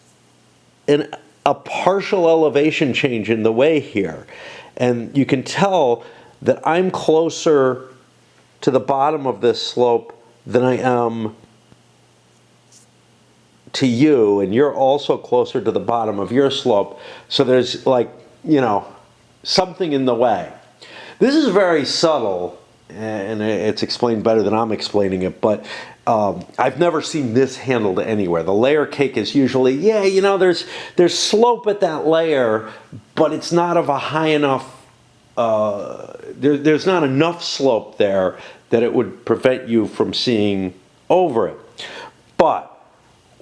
Speaker 1: a partial elevation change in the way here. And you can tell that I'm closer to the bottom of this slope than I am to you, and you're also closer to the bottom of your slope. So there's, like, you know, something in the way. This is very subtle, and it's explained better than I'm explaining it, but I've never seen this handled anywhere. The layer cake is usually, yeah, you know, there's slope at that layer, but it's not of a high enough, there's not enough slope there that it would prevent you from seeing over it. But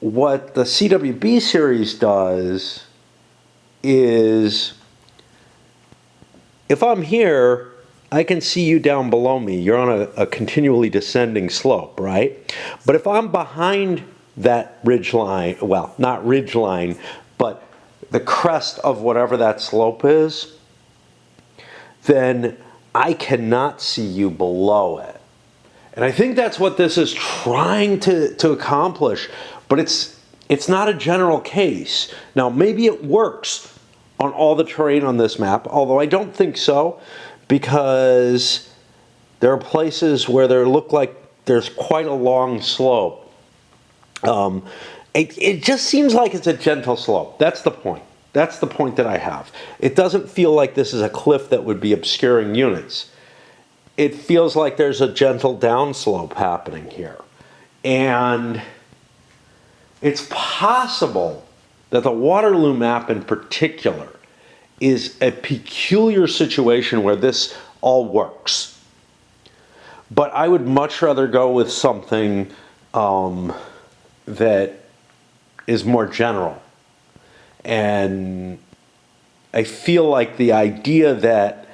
Speaker 1: what the CWB series does is, if I'm here, I can see you down below me. You're on a continually descending slope, right? But if I'm behind that ridge line, well, not ridge line, but the crest of whatever that slope is, then I cannot see you below it. And I think that's what this is trying to accomplish, but it's not a general case. Now, maybe it works on all the terrain on this map, although I don't think so, because there are places where there look like there's quite a long slope. It just seems like it's a gentle slope. That's the point. That's the point that I have. It doesn't feel like this is a cliff that would be obscuring units. It feels like there's a gentle downslope happening here. And it's possible that the Waterloo map in particular is a peculiar situation where this all works. But I would much rather go with something that is more general. And I feel like the idea that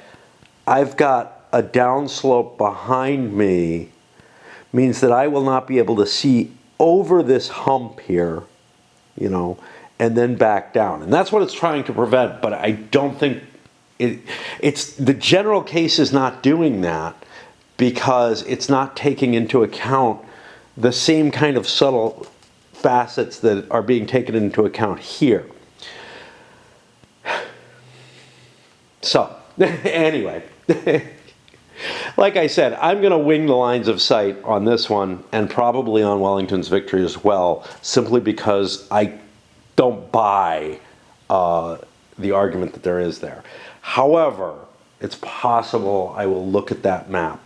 Speaker 1: I've got a downslope behind me means that I will not be able to see over this hump here, you know, and then back down. And that's what it's trying to prevent, but I don't think it's the general case is not doing that because it's not taking into account the same kind of subtle facets that are being taken into account here. So, anyway, like I said, I'm going to wing the lines of sight on this one and probably on Wellington's victory as well, simply because I don't buy the argument that there is there. However, it's possible I will look at that map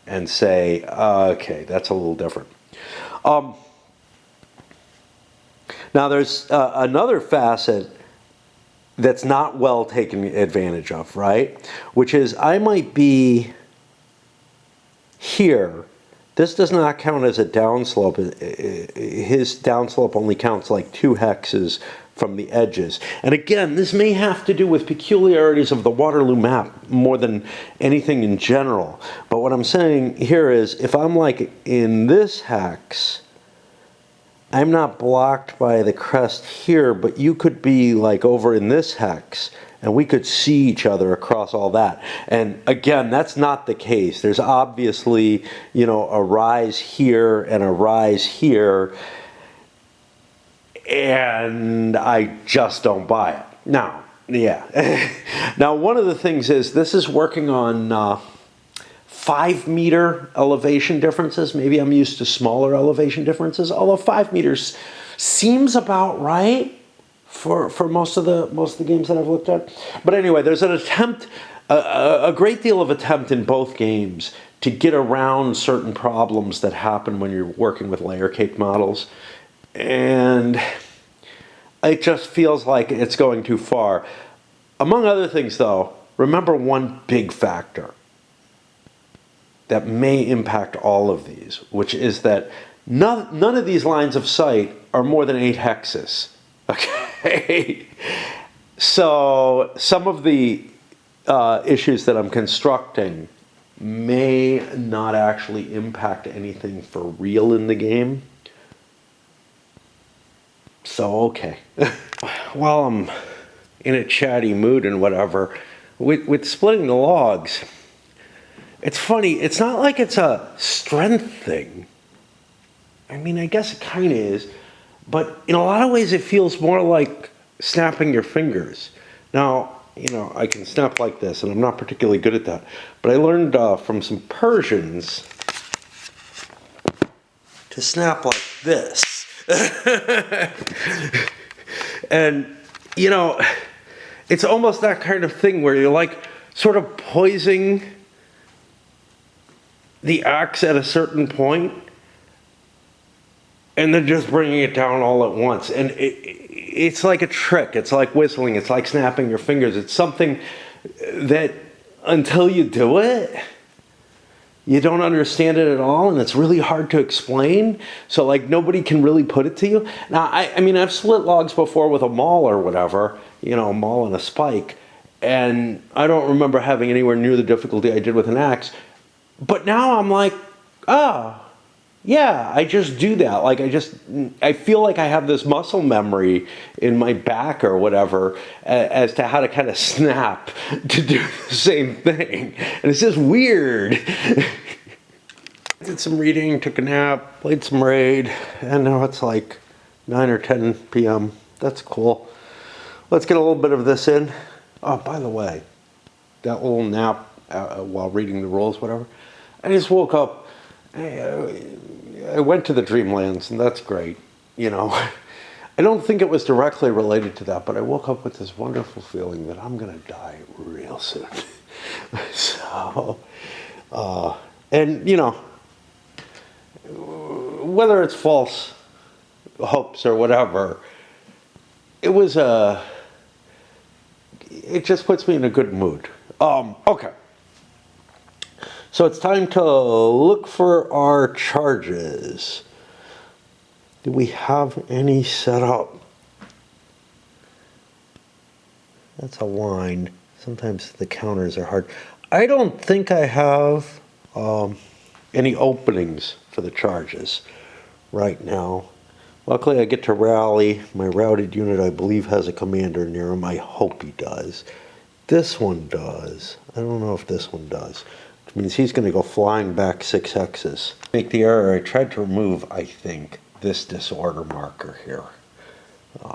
Speaker 1: and say, okay, that's a little different. Now, there's another facet that's not well taken advantage of, right? Which is I might be here This does not count as a downslope. His downslope only counts like 2 hexes from the edges. And again, this may have to do with peculiarities of the Waterloo map more than anything in general. But what I'm saying here is, if I'm like in this hex, I'm not blocked by the crest here, but you could be like over in this hex, and we could see each other across all that. And again, that's not the case. There's obviously, you know, a rise here and a rise here, and I just don't buy it. Now, yeah. Now, one of the things is, this is working on 5 meter elevation differences. Maybe I'm used to smaller elevation differences, although 5 meters seems about right for most of the games that I've looked at. But anyway, there's an attempt, a great deal of attempt in both games to get around certain problems that happen when you're working with layer cake models. And it just feels like it's going too far. Among other things, though, remember one big factor that may impact all of these, which is that none of these lines of sight are more than 8 hexes. Okay? So some of the issues that I'm constructing may not actually impact anything for real in the game. So, okay. While I'm in a chatty mood and whatever, with splitting the logs, it's funny, it's not like it's a strength thing. I mean, I guess it kind of is, but in a lot of ways it feels more like snapping your fingers. Now, you know, I can snap like this, and I'm not particularly good at that, but I learned from some Persians to snap like this. And, you know, it's almost that kind of thing where you're like sort of poising the axe at a certain point and then just bringing it down all at once. And it's like a trick. It's like whistling. It's like snapping your fingers. It's something that until you do it, you don't understand it at all, and it's really hard to explain. So, like, nobody can really put it to you. Now, I mean, I've split logs before with a maul or whatever, you know, a maul and a spike, and I don't remember having anywhere near the difficulty I did with an axe. But now I'm like, oh, yeah, I just do that. Like, I feel like I have this muscle memory in my back or whatever as to how to kind of snap to do the same thing. And it's just weird. Did some reading, took a nap, played some Raid, and now it's like 9 or 10 p.m. That's cool. Let's get a little bit of this in. Oh, by the way, that little nap while reading the rules, whatever, I just woke up. I went to the Dreamlands, and that's great, you know. I don't think it was directly related to that, but I woke up with this wonderful feeling that I'm going to die real soon. So, and, you know, whether it's false hopes or whatever, it just puts me in a good mood. Okay. So it's time to look for our charges. Do we have any set up? That's a line. Sometimes the counters are hard. I don't think I have any openings for the charges right now. Luckily, I get to rally. My routed unit, I believe, has a commander near him. I hope he does. This one does. I don't know if this one does. Which means he's going to go flying back 6 hexes. Make the error. I tried to remove, I think, this disorder marker here,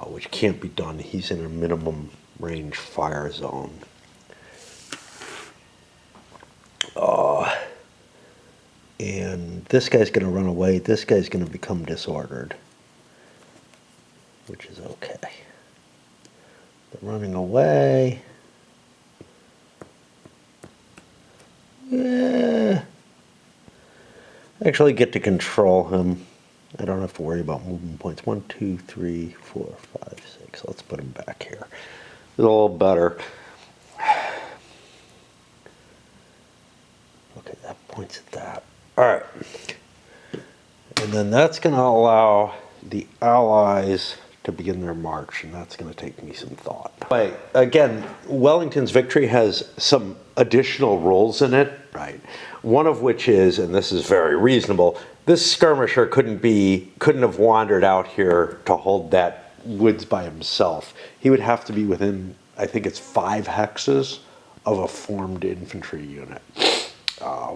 Speaker 1: which can't be done. He's in a minimum range fire zone. And this guy's going to run away. This guy's going to become disordered, which is okay. But running away. Yeah. I actually get to control him. I don't have to worry about movement points. 1, 2, 3, 4, 5, 6. Let's put him back here. It's a little better. Okay, that points at that. All right. And then that's going to allow the Allies to begin their march, and that's going to take me some thought. But again, Wellington's victory has some additional rules in it, right? One of which is, and this is very reasonable, this skirmisher couldn't have wandered out here to hold that woods by himself. He would have to be within, I think it's 5 hexes of a formed infantry unit,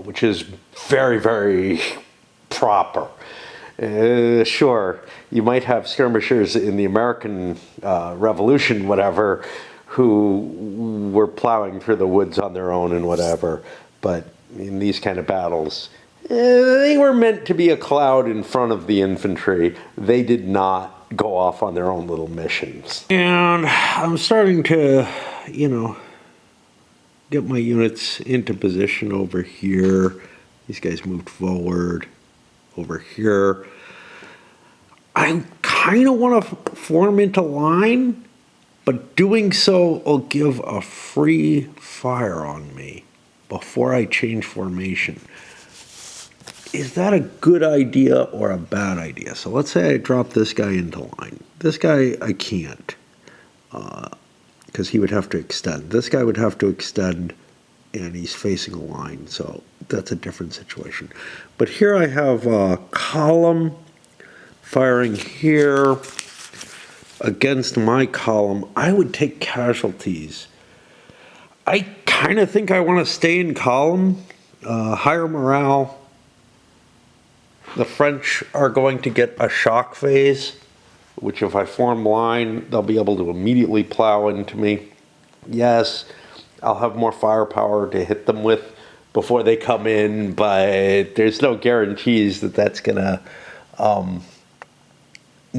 Speaker 1: which is very, very proper. Sure, you might have skirmishers in the American Revolution, whatever, who were plowing through the woods on their own and whatever, but in these kind of battles, they were meant to be a cloud in front of the infantry. They did not go off on their own little missions. And I'm starting to, get my units into position over here. These guys moved forward. Over here, I kind of want to form into line, but doing so will give a free fire on me before I change formation. Is that a good idea or a bad idea? So let's say I drop this guy into line. This guy I can't, because he would have to extend. This guy would have to extend, and he's facing a line, so that's a different situation. But here I have a column firing here against my column. I would take casualties. I kind of think I want to stay in column, higher morale. The French are going to get a shock phase, which if I form line, they'll be able to immediately plow into me. Yes, I'll have more firepower to hit them with before they come in, but there's no guarantees that that's going to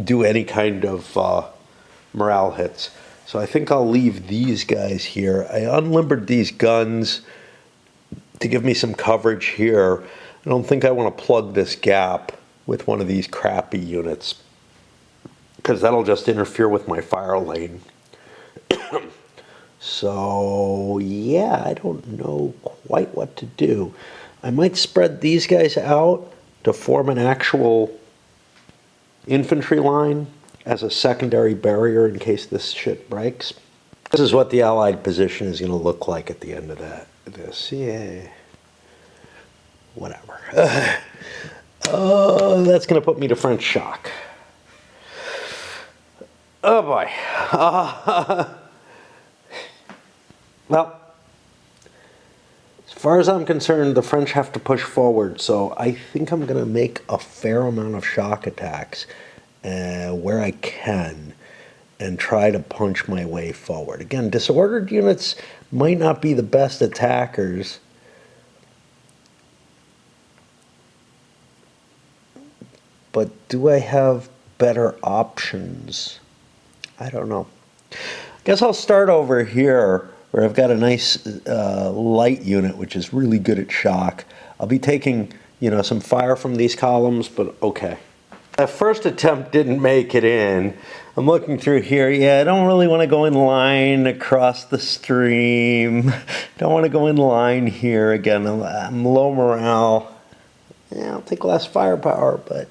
Speaker 1: do any kind of morale hits. So I think I'll leave these guys here. I unlimbered these guns to give me some coverage here. I don't think I want to plug this gap with one of these crappy units, because that'll just interfere with my fire lane. So, yeah, I don't know quite what to do. I might spread these guys out to form an actual infantry line as a secondary barrier in case this shit breaks. This is what the Allied position is going to look like at the end of this. Yeah. Whatever. That's going to put me to French shock. Oh, boy. Well, as far as I'm concerned, the French have to push forward, so I think I'm going to make a fair amount of shock attacks where I can and try to punch my way forward. Again, disordered units might not be the best attackers, but do I have better options? I don't know. I guess I'll start over here, where I've got a nice light unit, which is really good at shock. I'll be taking, some fire from these columns, but okay. That first attempt didn't make it in. I'm looking through here. Yeah, I don't really want to go in line across the stream. Don't want to go in line here again. I'm low morale. Yeah, I'll take less firepower, but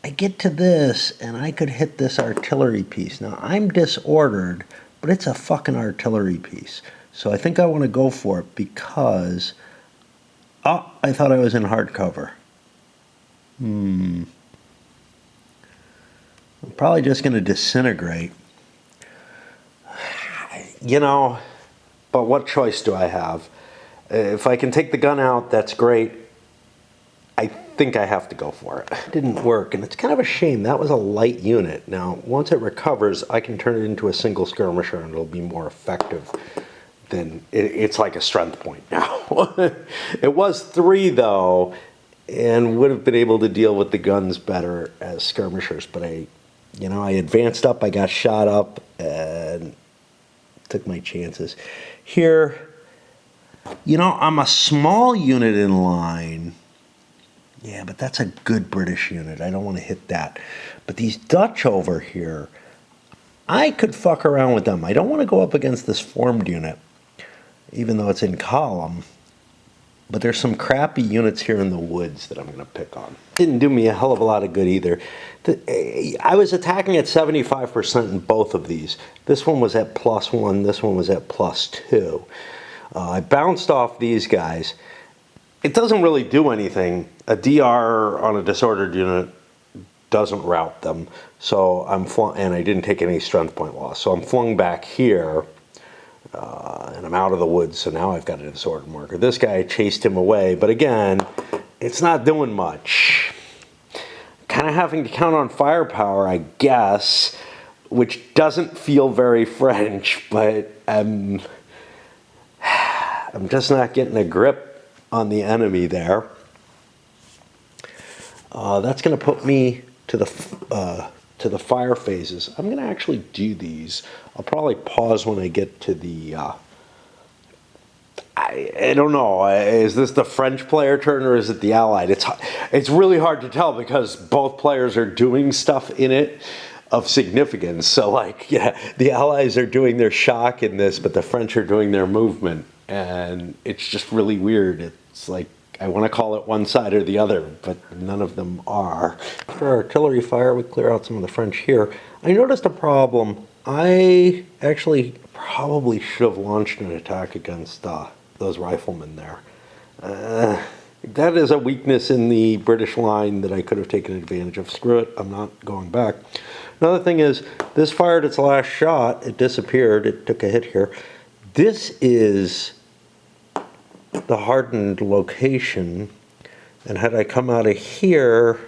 Speaker 1: I get to this, and I could hit this artillery piece. Now, I'm disordered, but it's a fucking artillery piece. So I think I want to go for it because... Oh, I thought I was in hard cover. I'm probably just going to disintegrate. But what choice do I have? If I can take the gun out, that's great. I think I have to go for it. It didn't work, and it's kind of a shame. That was a light unit. Now, once it recovers, I can turn it into a single skirmisher, and it'll be more effective than... It's like a strength point now. It was 3, though, and would have been able to deal with the guns better as skirmishers, but I advanced up, I got shot up, and took my chances. Here, I'm a small unit in line. Yeah, but that's a good British unit. I don't want to hit that. But these Dutch over here, I could fuck around with them. I don't want to go up against this formed unit, even though it's in column. But there's some crappy units here in the woods that I'm going to pick on. Didn't do me a hell of a lot of good either. I was attacking at 75% in both of these. This one was at +1, this one was at +2. I bounced off these guys. It doesn't really do anything. A DR on a disordered unit doesn't rout them. So I'm flung, and I didn't take any strength point loss. So I'm flung back here. And I'm out of the woods, so now I've got a disordered marker. This guy chased him away, but again, it's not doing much. Kind of having to count on firepower, I guess, which doesn't feel very French, but I'm just not getting a grip on the enemy there. That's going to put me to the fire phases. I'm going to actually do these. I'll probably pause when I get to the... I don't know. Is this the French player turn or is it the Allied? It's really hard to tell because both players are doing stuff in it of significance. So, like, yeah, the Allies are doing their shock in this, but the French are doing their movement. And it's just really weird. It's like, I want to call it one side or the other, but none of them are. For artillery fire, we clear out some of the French here. I noticed a problem. I actually probably should have launched an attack against those riflemen there. That is a weakness in the British line that I could have taken advantage of. Screw it, I'm not going back. Another thing is, this fired its last shot. It disappeared. It took a hit here. This is the hardened location, and had I come out of here,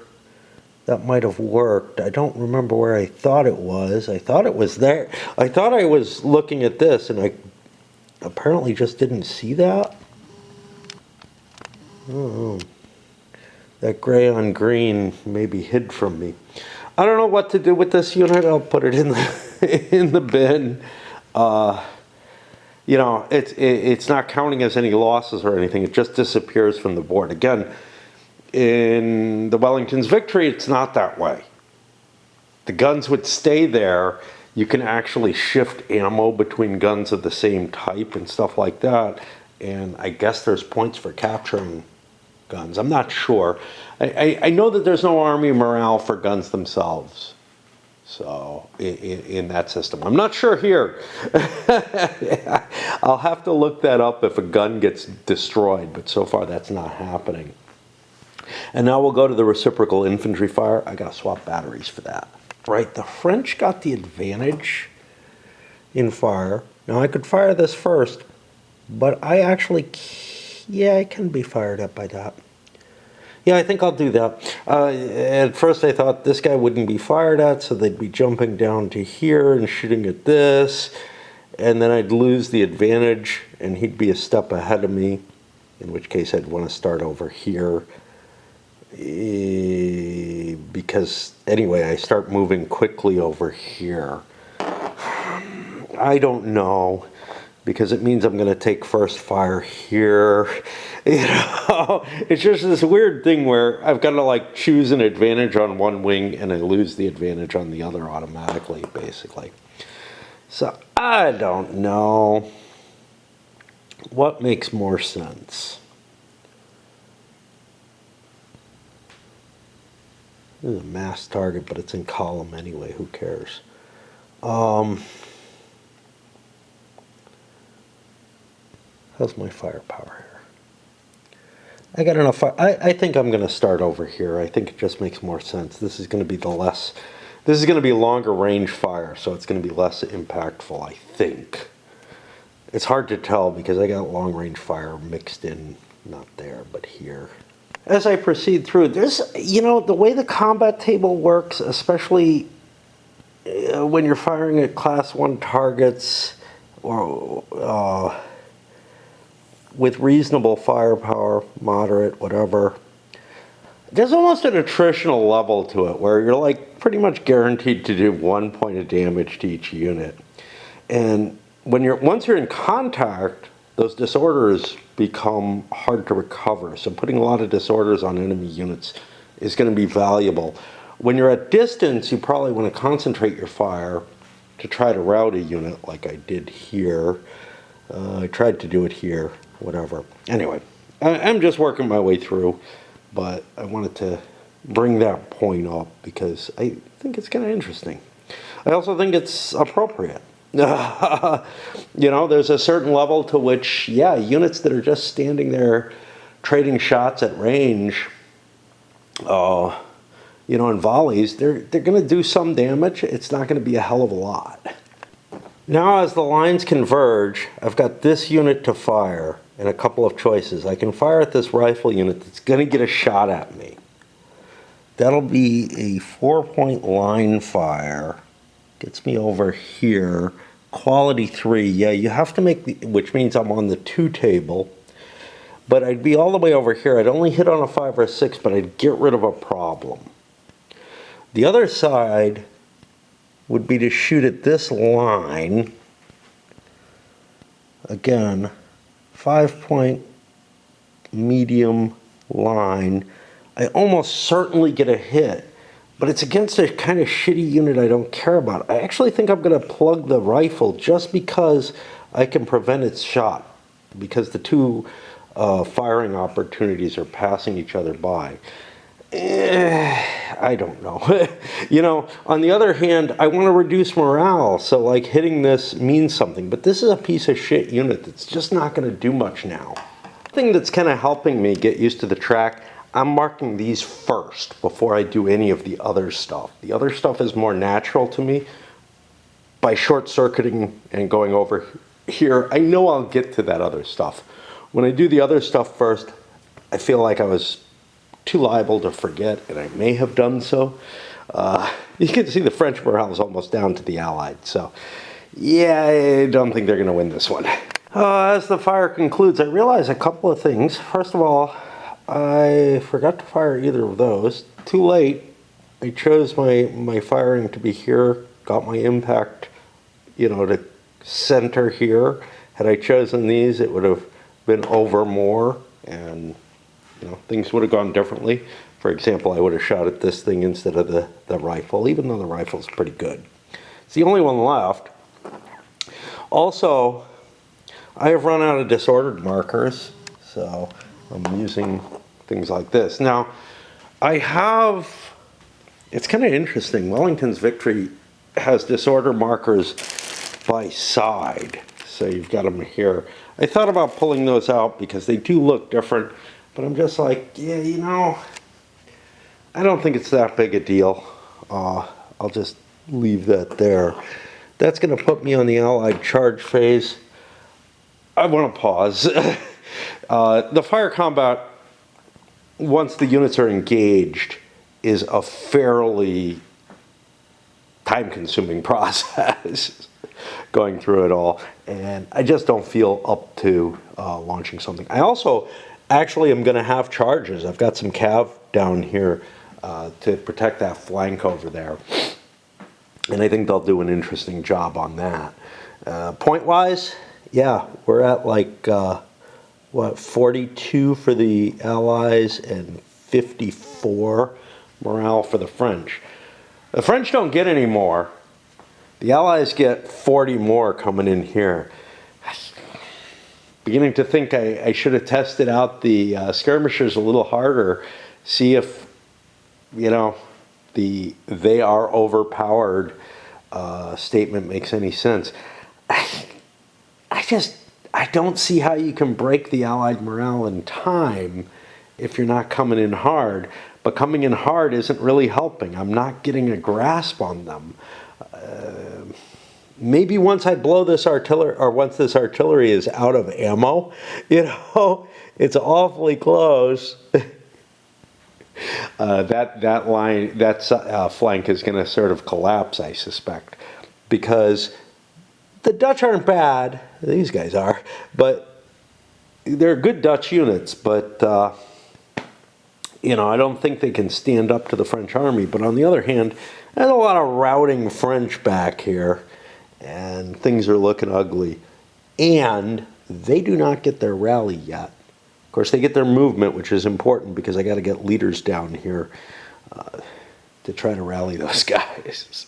Speaker 1: that might have worked. I don't remember where I thought it was. I thought it was there. I thought I was looking at this, and I apparently just didn't see that. Oh, that gray on green maybe hid from me. I don't know what to do with this unit. I'll put it in the bin. You know, it's not counting as any losses or anything. It just disappears from the board. Again, in the Wellington's victory, it's not that way. The guns would stay there. You can actually shift ammo between guns of the same type and stuff like that. And I guess there's points for capturing guns. I'm not sure. I know that there's no army morale for guns themselves. So, in that system. I'm not sure here. I'll have to look that up if a gun gets destroyed, but so far that's not happening. And now we'll go to the reciprocal infantry fire. I gotta swap batteries for that. Right, the French got the advantage in fire. Now I could fire this first, but I actually, yeah, I can be fired at by that. Yeah, I think I'll do that. At first I thought this guy wouldn't be fired at, so they'd be jumping down to here and shooting at this, and then I'd lose the advantage, and he'd be a step ahead of me, in which case I'd want to start over here. Because anyway, I start moving quickly over here. I don't know, because it means I'm going to take first fire here. You know, it's just this weird thing where I've got to like choose an advantage on one wing and I lose the advantage on the other automatically, basically. So I don't know what makes more sense. This is a mass target, but it's in column anyway. Who cares? How's my firepower here? I got enough fire. I think I'm going to start over here. I think it just makes more sense. This is going to be this is going to be longer range fire, so it's going to be less impactful, I think. It's hard to tell because I got long range fire mixed in, not there, but here. As I proceed through this, you know, the way the combat table works, especially when you're firing at class 1 targets or with reasonable firepower, moderate, whatever, there's almost an attritional level to it where you're like pretty much guaranteed to do 1 point of damage to each unit. And once you're in contact, those disorders become hard to recover. So putting a lot of disorders on enemy units is going to be valuable. When you're at distance, you probably want to concentrate your fire to try to rout a unit like I did here. I tried to do it here, whatever. Anyway, I'm just working my way through, but I wanted to bring that point up because I think it's kind of interesting. I also think it's appropriate. You know, there's a certain level to which, yeah, units that are just standing there trading shots at range, you know, in volleys, they're going to do some damage. It's not going to be a hell of a lot. Now as the lines converge, I've got this unit to fire and a couple of choices. I can fire at this rifle unit that's going to get a shot at me. That'll be a 4-point line fire. Gets me over here. Quality 3, yeah, you have to make the, which means I'm on the 2 table. But I'd be all the way over here. I'd only hit on a 5 or a 6, but I'd get rid of a problem. The other side would be to shoot at this line. Again, 5-point medium line. I almost certainly get a hit, but it's against a kind of shitty unit I don't care about. I actually think I'm going to plug the rifle just because I can prevent its shot, because the two firing opportunities are passing each other by. I don't know. You know, on the other hand, I want to reduce morale, so like hitting this means something. But this is a piece of shit unit that's just not going to do much now. The thing that's kind of helping me get used to the track, I'm marking these first before I do any of the other stuff. The other stuff is more natural to me. By short-circuiting and going over here, I know I'll get to that other stuff. When I do the other stuff first, I feel like I was too liable to forget, and I may have done so. You can see the French morale is almost down to the Allied, so yeah, I don't think they're going to win this one. As the fire concludes, I realize a couple of things. First of all, I forgot to fire either of those. Too late. I chose my firing to be here, got my impact, you know, to center here. Had I chosen these, it would have been over more, and you know, things would have gone differently. For example, I would have shot at this thing instead of the rifle, even though the rifle's pretty good. It's the only one left. Also, I have run out of disordered markers, so I'm using things like this. Now, I have, it's kind of interesting, Wellington's Victory has disorder markers by side. So you've got them here. I thought about pulling those out because they do look different, but I'm just like, yeah, you know, I don't think it's that big a deal. I'll just leave that there. That's going to put me on the Allied charge phase. I want to pause. The fire combat, once the units are engaged, is a fairly time-consuming process going through it all, and I just don't feel up to launching something. I also actually am going to have charges. I've got some cav down here to protect that flank over there, and I think they'll do an interesting job on that. Point-wise, yeah, we're at like, what, 42 for the Allies and 54 morale for the French. The French don't get any more. The Allies get 40 more coming in here. Beginning to think I should have tested out the skirmishers a little harder, see if, you know, the "they are overpowered" statement makes any sense. I don't see how you can break the Allied morale in time if you're not coming in hard. But coming in hard isn't really helping. I'm not getting a grasp on them. Maybe once I blow this artillery, or once this artillery is out of ammo, you know, it's awfully close. That line, that flank is going to sort of collapse, I suspect, because the Dutch aren't bad. These guys are, but they're good Dutch units. But you know, I don't think they can stand up to the French army. But on the other hand, there's a lot of routing French back here, and things are looking ugly. And they do not get their rally yet. Of course, they get their movement, which is important because I got to get leaders down here to try to rally those guys.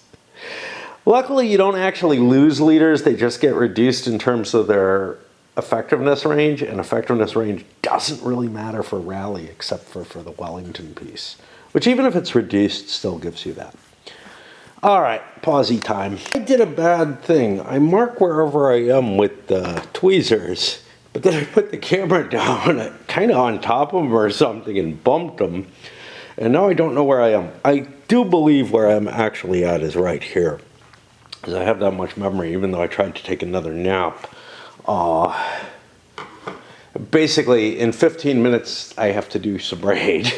Speaker 1: Luckily, you don't actually lose leaders. They just get reduced in terms of their effectiveness range, and effectiveness range doesn't really matter for rally except for the Wellington piece, which even if it's reduced, still gives you that. All right, pausey time. I did a bad thing. I mark wherever I am with the tweezers, but then I put the camera down kind of on top of them or something and bumped them, and now I don't know where I am. I do believe where I'm actually at is right here, because I have that much memory, even though I tried to take another nap. Basically, in 15 minutes, I have to do some raid,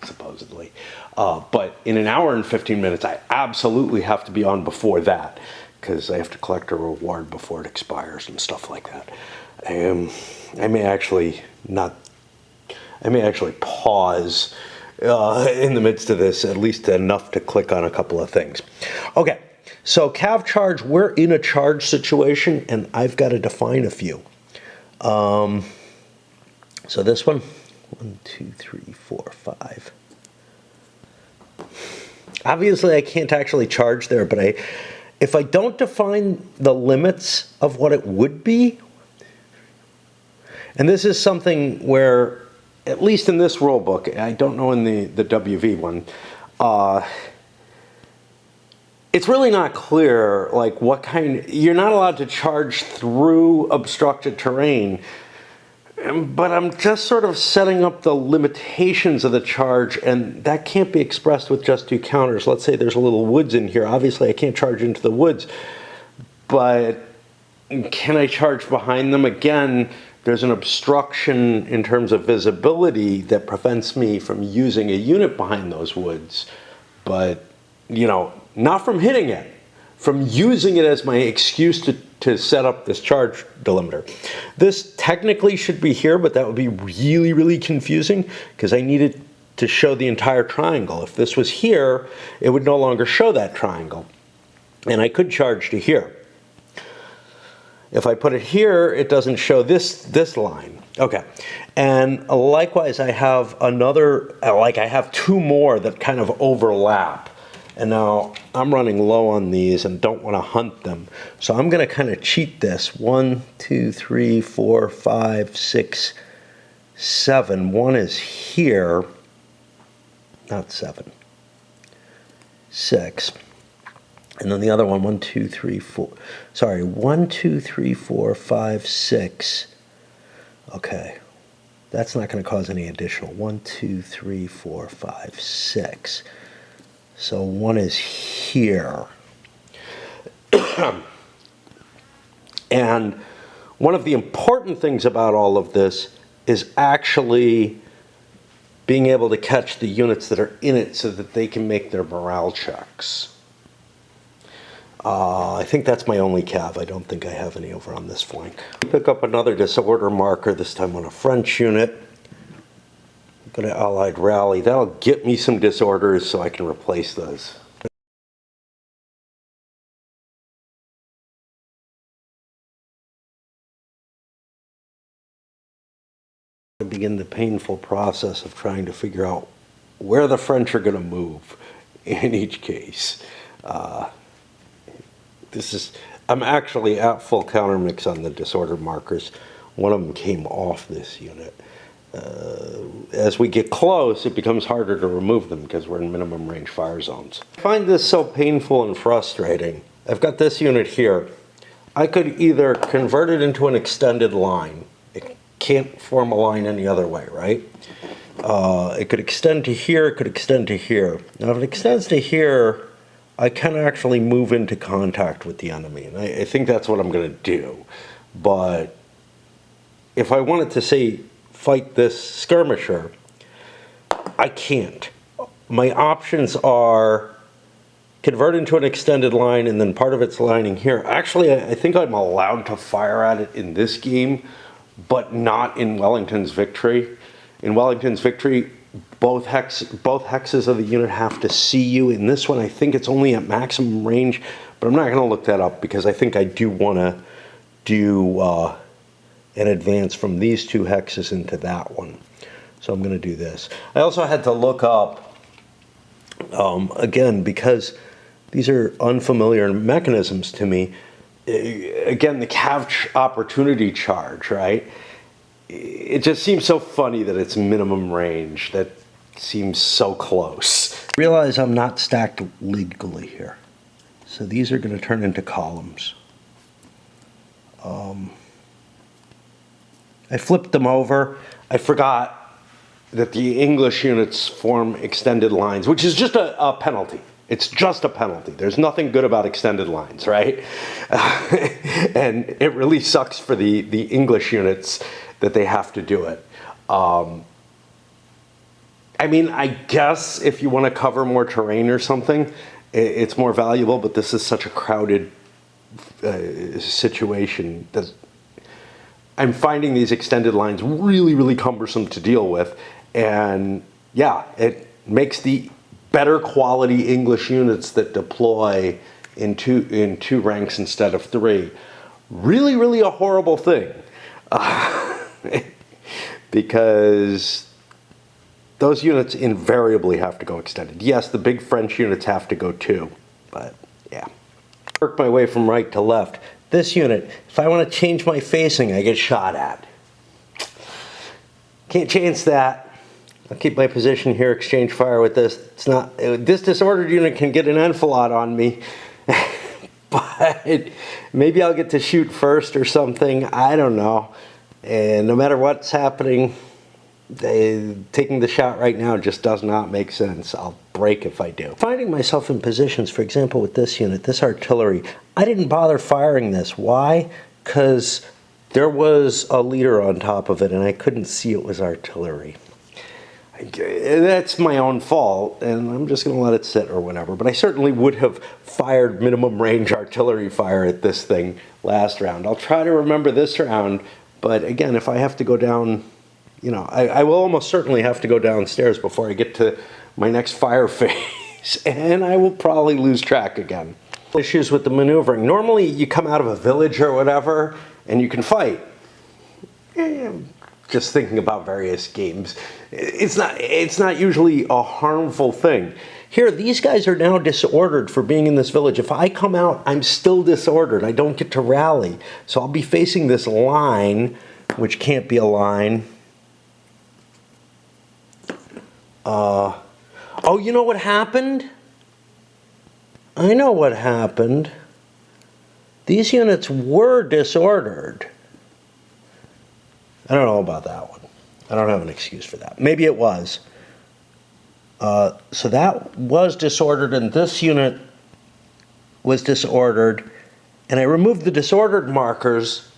Speaker 1: supposedly. But in an hour and 15 minutes, I absolutely have to be on before that, because I have to collect a reward before it expires and stuff like that. I may actually pause in the midst of this, at least enough to click on a couple of things. Okay, so cav charge, we're in a charge situation, and I've got to define a few. So this one, 1, 2, 3, 4, 5. Obviously, I can't actually charge there, but if I don't define the limits of what it would be, and this is something where, at least in this rule book, I don't know in the WV one, it's really not clear, like what kind, you're not allowed to charge through obstructed terrain, but I'm just sort of setting up the limitations of the charge, and that can't be expressed with just 2 counters. Let's say there's a little woods in here. Obviously, I can't charge into the woods, but can I charge behind them? Again, there's an obstruction in terms of visibility that prevents me from using a unit behind those woods, but, you know, not from hitting it, from using it as my excuse to set up this charge delimiter. This technically should be here, but that would be really, really confusing because I needed to show the entire triangle. If this was here, it would no longer show that triangle. And I could charge to here. If I put it here, it doesn't show this line. Okay, and likewise, I have another, like I have 2 more that kind of overlap. And now I'm running low on these and don't want to hunt them. So I'm going to kind of cheat this. 1, 2, 3, 4, 5, 6, 7. One is here. Not 7. 6. And then the other one, 1, 2, 3, 4. Sorry, 1, 2, 3, 4, 5, 6. Okay. That's not going to cause any additional. 1, 2, 3, 4, 5, 6. So one is here. And one of the important things about all of this is actually being able to catch the units that are in it so that they can make their morale checks. I think that's my only cav. I don't think I have any over on this flank. Pick up another disorder marker, this time on a French unit. Go to Allied Rally. That'll get me some disorders so I can replace those. I begin the painful process of trying to figure out where the French are going to move in each case. I'm actually at full counter mix on the disorder markers. One of them came off this unit. As we get close, it becomes harder to remove them because we're in minimum range fire zones. I find this so painful and frustrating. I've got this unit here. I could either convert it into an extended line. It can't form a line any other way, right? It could extend to here, it could extend to here. Now if it extends to here, I can actually move into contact with the enemy, and I think that's what I'm going to do. But if I wanted to say fight this skirmisher, I can't. My options are convert into an extended line and then part of its lining here. Actually, I think I'm allowed to fire at it in this game, but not in Wellington's Victory. In Wellington's Victory, both hexes of the unit have to see you. In this one, I think it's only at maximum range, but I'm not going to look that up because I think I do want to do an advance from these 2 hexes into that one. So I'm going to do this. I also had to look up, again, because these are unfamiliar mechanisms to me, again, the cav opportunity charge, right? It just seems so funny that it's minimum range. That seems so close. Realize I'm not stacked legally here. So these are going to turn into columns. I flipped them over. I forgot that the English units form extended lines, which is just a penalty. It's just a penalty. There's nothing good about extended lines, right? And it really sucks for the English units that they have to do it. I mean, I guess if you want to cover more terrain or something, it's more valuable, but this is such a crowded situation that I'm finding these extended lines really, really cumbersome to deal with. And yeah, it makes the better quality English units that deploy in two ranks instead of 3 really, really a horrible thing. Because those units invariably have to go extended. Yes, the big French units have to go too, but yeah. Work my way from right to left. This unit, if I want to change my facing, I get shot at. Can't change that. I'll keep my position here, exchange fire with this. It's not, this disordered unit can get an enfilade on me, but maybe I'll get to shoot first or something, I don't know. And no matter what's happening, taking the shot right now just does not make sense. I'll break if I do. Finding myself in positions, for example, with this unit, this artillery, I didn't bother firing this. Why? Because there was a leader on top of it and I couldn't see it was artillery. That's my own fault, and I'm just going to let it sit or whatever. But I certainly would have fired minimum range artillery fire at this thing last round. I'll try to remember this round, but again, if I have to go down, you know, I will almost certainly have to go downstairs before I get to my next fire phase, and I will probably lose track again. Issues with the maneuvering. Normally, you come out of a village or whatever, and you can fight. Just thinking about various games, it's not usually a harmful thing. Here, these guys are now disordered for being in this village. If I come out, I'm still disordered. I don't get to rally. So I'll be facing this line, which can't be a line. Oh, you know what happened? I know what happened. These units were disordered. I don't know about that one. I don't have an excuse for that. Maybe it was. So that was disordered, and this unit was disordered. And I removed the disordered markers.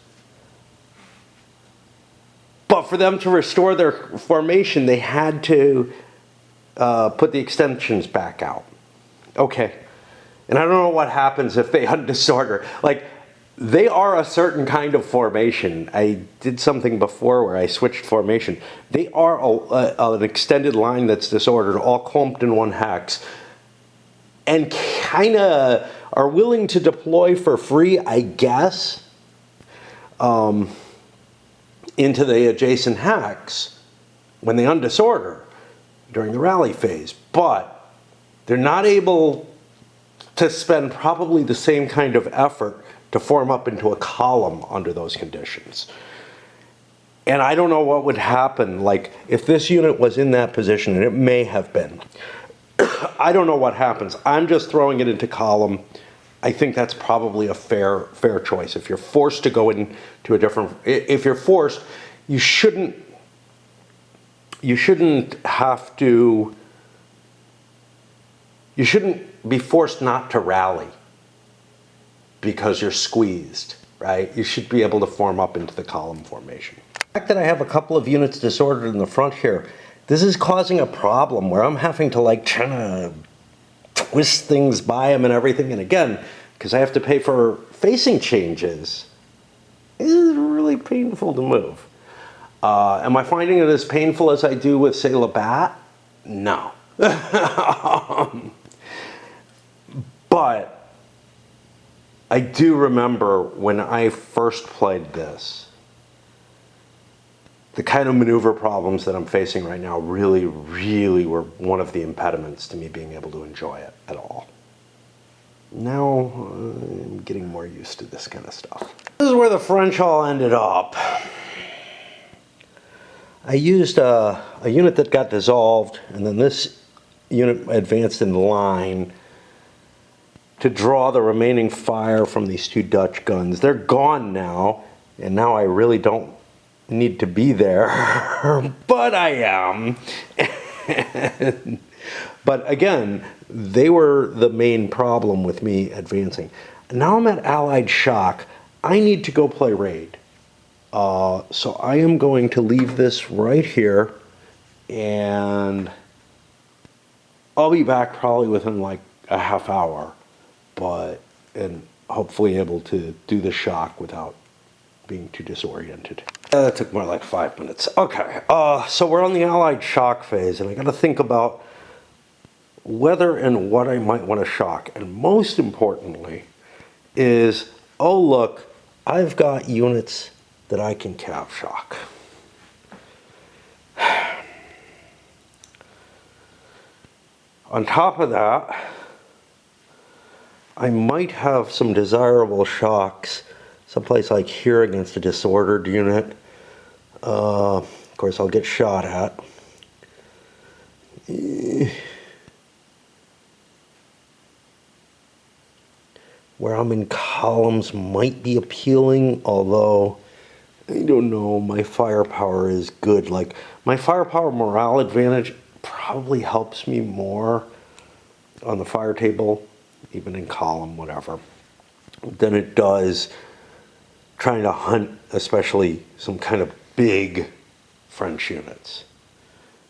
Speaker 1: But for them to restore their formation, they had to put the extensions back out. Okay. And I don't know what happens if they undisorder. Like, they are a certain kind of formation. I did something before where I switched formation. They are an extended line that's disordered, all clumped in one hex, and kind of are willing to deploy for free, I guess, into the adjacent hex when they undisorder during the rally phase. But they're not able to spend probably the same kind of effort to form up into a column under those conditions. And I don't know what would happen, like if this unit was in that position, and it may have been. I don't know what happens. I'm just throwing it into column. I think that's probably a fair choice. If you're forced to go into a different, if you're forced, you shouldn't have to, you shouldn't be forced not to rally because you're squeezed, right? You should be able to form up into the column formation. The fact that I have a couple of units disordered in the front here, this is causing a problem where I'm having to like try to twist things by them and everything. And again, because I have to pay for facing changes, it is really painful to move. Am I finding it as painful as I do with, say, Labatt? No. But I do remember when I first played this, the kind of maneuver problems that I'm facing right now really, really were one of the impediments to me being able to enjoy it at all. Now I'm getting more used to this kind of stuff. This is where the French all ended up. I used a unit that got dissolved, and then this unit advanced in line to draw the remaining fire from these two Dutch guns. They're gone now, and now I really don't need to be there, but I am. But again, they were the main problem with me advancing. Now I'm at Allied shock. I need to go play raid. So I am going to leave this right here, and I'll be back probably within like a half hour, and hopefully able to do the shock without being too disoriented. That took more like 5 minutes. Okay, so we're on the Allied shock phase, and I got to think about whether and what I might want to shock. And most importantly is, oh look, I've got units that I can cav shock. On top of that, I might have some desirable shocks someplace like here against a disordered unit. Of course, I'll get shot at. Where I'm in columns might be appealing, although I don't know, my firepower is good. Like, my firepower morale advantage probably helps me more on the fire table, even in column, whatever, than it does trying to hunt, especially some kind of big French units.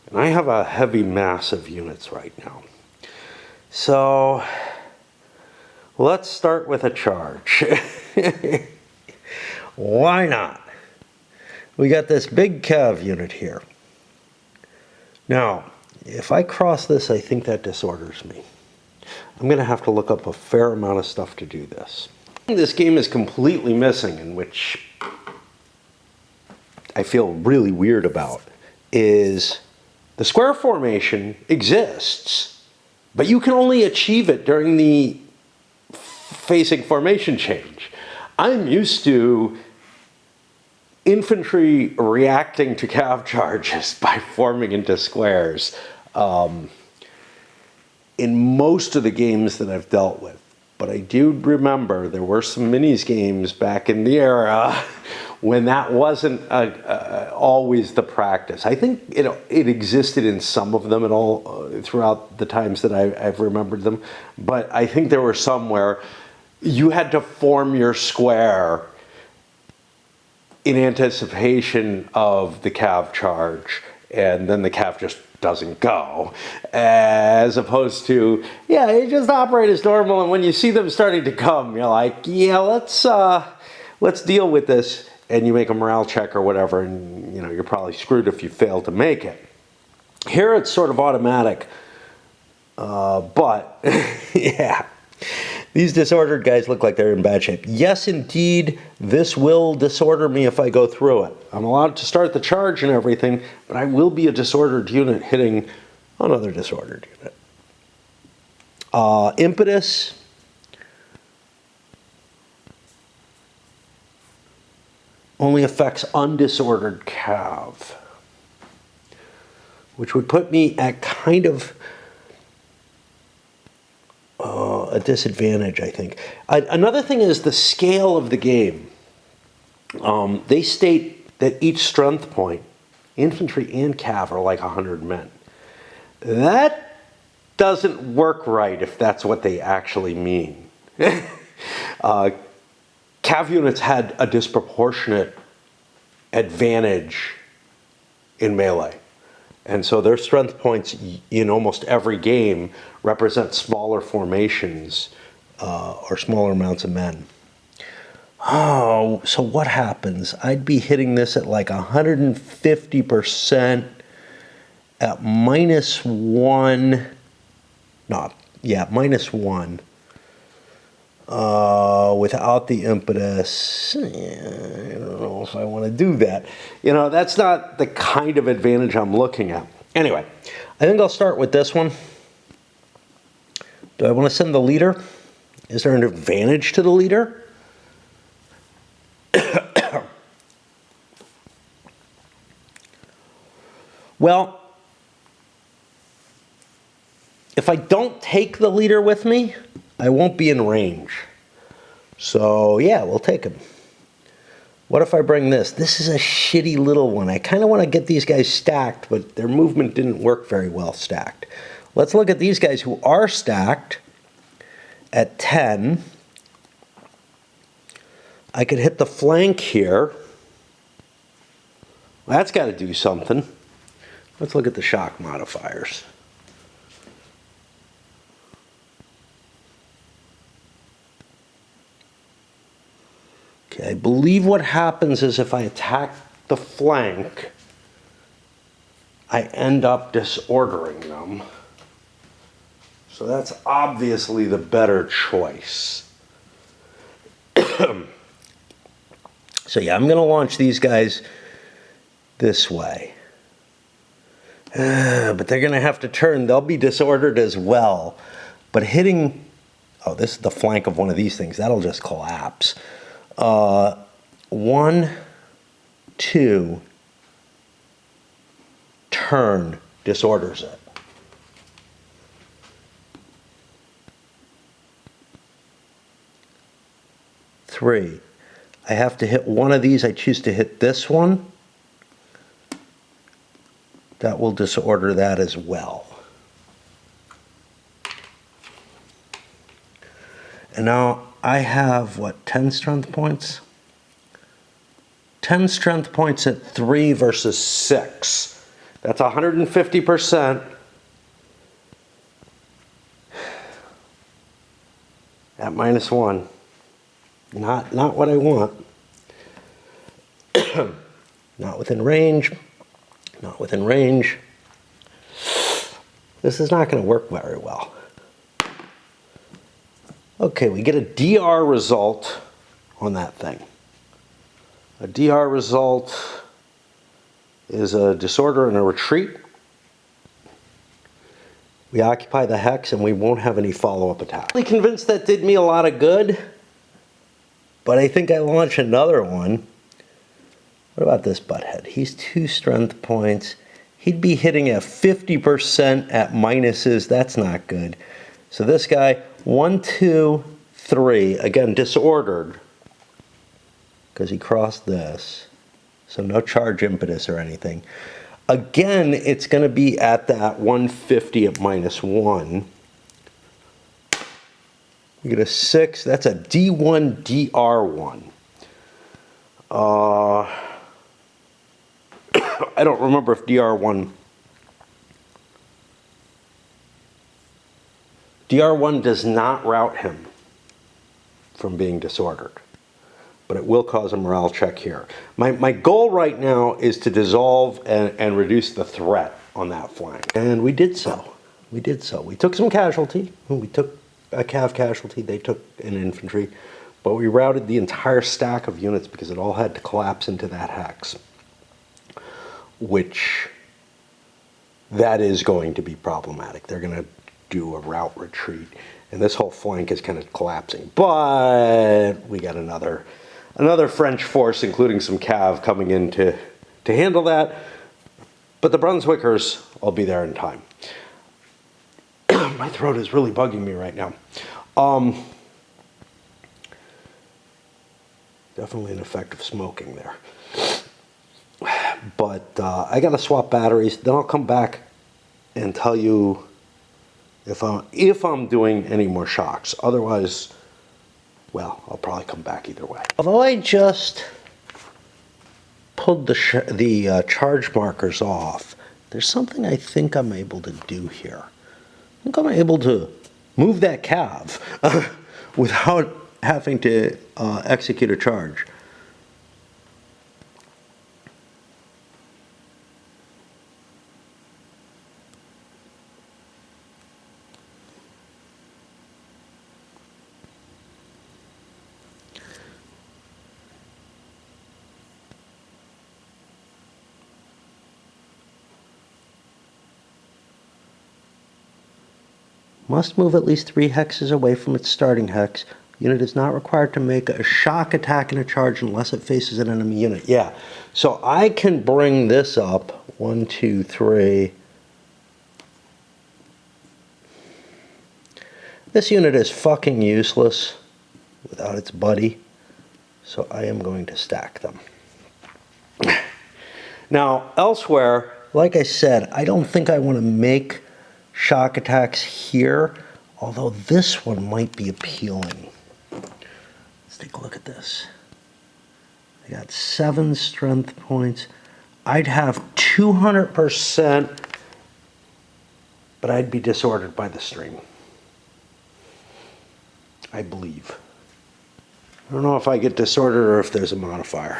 Speaker 1: And I have a heavy mass of units right now. So let's start with a charge. Why not? We got this big cav unit here. Now, if I cross this, I think that disorders me. I'm going to have to look up a fair amount of stuff to do this. This game is completely missing, in which I feel really weird about, is the square formation exists, but you can only achieve it during the facing formation change. I'm used to infantry reacting to cav charges by forming into squares in most of the games that I've dealt with. But I do remember there were some minis games back in the era when that wasn't always the practice. I think it existed in some of them at all throughout the times that I've remembered them, but I think there were some where you had to form your square in anticipation of the cav charge, and then the cav just doesn't go, as opposed to, yeah, you just operate as normal, and when you see them starting to come, you're like, yeah, let's deal with this, and you make a morale check or whatever, and you're probably screwed if you fail to make it. Here it's sort of automatic, but yeah. These disordered guys look like they're in bad shape. Yes, indeed, this will disorder me if I go through it. I'm allowed to start the charge and everything, but I will be a disordered unit hitting another disordered unit. Impetus. Only affects undisordered cav, which would put me at kind of a disadvantage, I think. Another thing is the scale of the game. They state that each strength point, infantry and cav, are like 100 men. That doesn't work right if that's what they actually mean. Cav units had a disproportionate advantage in melee. And so their strength points in almost every game represent smaller formations or smaller amounts of men. Oh, so what happens? I'd be hitting this at like 150% at -1. No, yeah, -1. Without the impetus, I don't know if I want to do that. That's not the kind of advantage I'm looking at. Anyway, I think I'll start with this one. Do I want to send the leader? Is there an advantage to the leader? Well, if I don't take the leader with me, I won't be in range. So yeah, we'll take him. What if I bring this? This is a shitty little one. I kind of want to get these guys stacked, but their movement didn't work very well stacked. Let's look at these guys who are stacked at 10. I could hit the flank here. Well, that's got to do something. Let's look at the shock modifiers. Okay, I believe what happens is if I attack the flank, I end up disordering them. So that's obviously the better choice. So yeah, I'm going to launch these guys this way. But they're going to have to turn. They'll be disordered as well. But hitting... Oh, this is the flank of one of these things. That'll just collapse. 1, 2, turn, disorders it. Three. I have to hit one of these. I choose to hit this one. That will disorder that as well. And now I have, what, 10 strength points? 10 strength points at 3 versus 6. That's 150%. At -1. Not what I want. Not within range. Not within range. This is not going to work very well. Okay, we get a DR result on that thing. A DR result is a disorder and a retreat. We occupy the hex and we won't have any follow-up attack. I'm really convinced that did me a lot of good, but I think I launch another one. What about this butthead? He's 2 strength points. He'd be hitting at 50% at minuses. That's not good. So this guy, 1, 2, 3, again disordered because he crossed this. So no charge impetus or anything. Again, it's going to be at that 150 at -1. You get a 6. That's a D1 DR1. I don't remember if DR1 does not rout him from being disordered, but it will cause a morale check here. My goal right now is to dissolve and reduce the threat on that flank, and we did so. We did so. We took some casualty. We took a cav casualty. They took an infantry, but we routed the entire stack of units because it all had to collapse into that hex, which that is going to be problematic. They're going to do a route retreat, and this whole flank is kind of collapsing. But we got another French force, including some cav, coming in to handle that. But the Brunswickers will be there in time. My throat is really bugging me right now. Definitely an effect of smoking there. But I got to swap batteries. Then I'll come back and tell you if I'm doing any more shocks. Otherwise, well, I'll probably come back either way. Although I just pulled the charge markers off, there's something I think I'm able to do here. I think I'm able to move that cav without having to execute a charge. Must move at least 3 hexes away from its starting hex. Unit is not required to make a shock attack in a charge unless it faces an enemy unit. Yeah, so I can bring this up. 1, 2, 3. This unit is fucking useless without its buddy, so I am going to stack them. Now, elsewhere, like I said, I don't think I want to make shock attacks here, although this one might be appealing. Let's take a look at this. I got 7 strength points. I'd have 200%, but I'd be disordered by the stream, I believe. I don't know if I get disordered or if there's a modifier.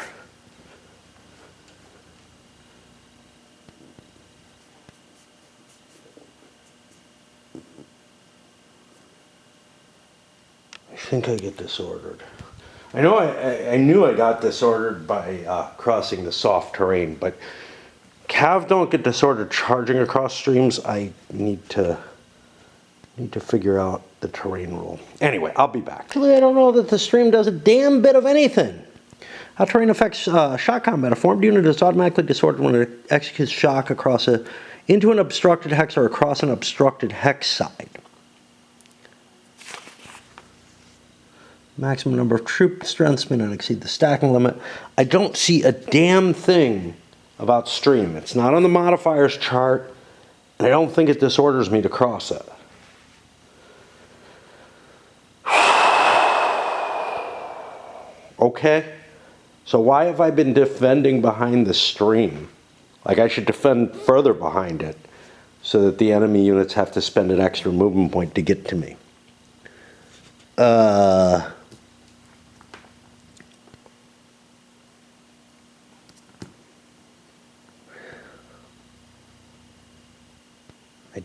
Speaker 1: I think I get disordered. I know I knew I got disordered by crossing the soft terrain, but Cav don't get disordered charging across streams. I need to figure out the terrain rule. Anyway, I'll be back. Actually, I don't know that the stream does a damn bit of anything. How terrain affects shock combat. A formed unit is automatically disordered when it executes shock into an obstructed hex or across an obstructed hex side. Maximum number of troop strengths may not exceed the stacking limit. I don't see a damn thing about stream. It's not on the modifiers chart, and I don't think it disorders me to cross it. Okay, so why have I been defending behind the stream? Like I should defend further behind it so that the enemy units have to spend an extra movement point to get to me. I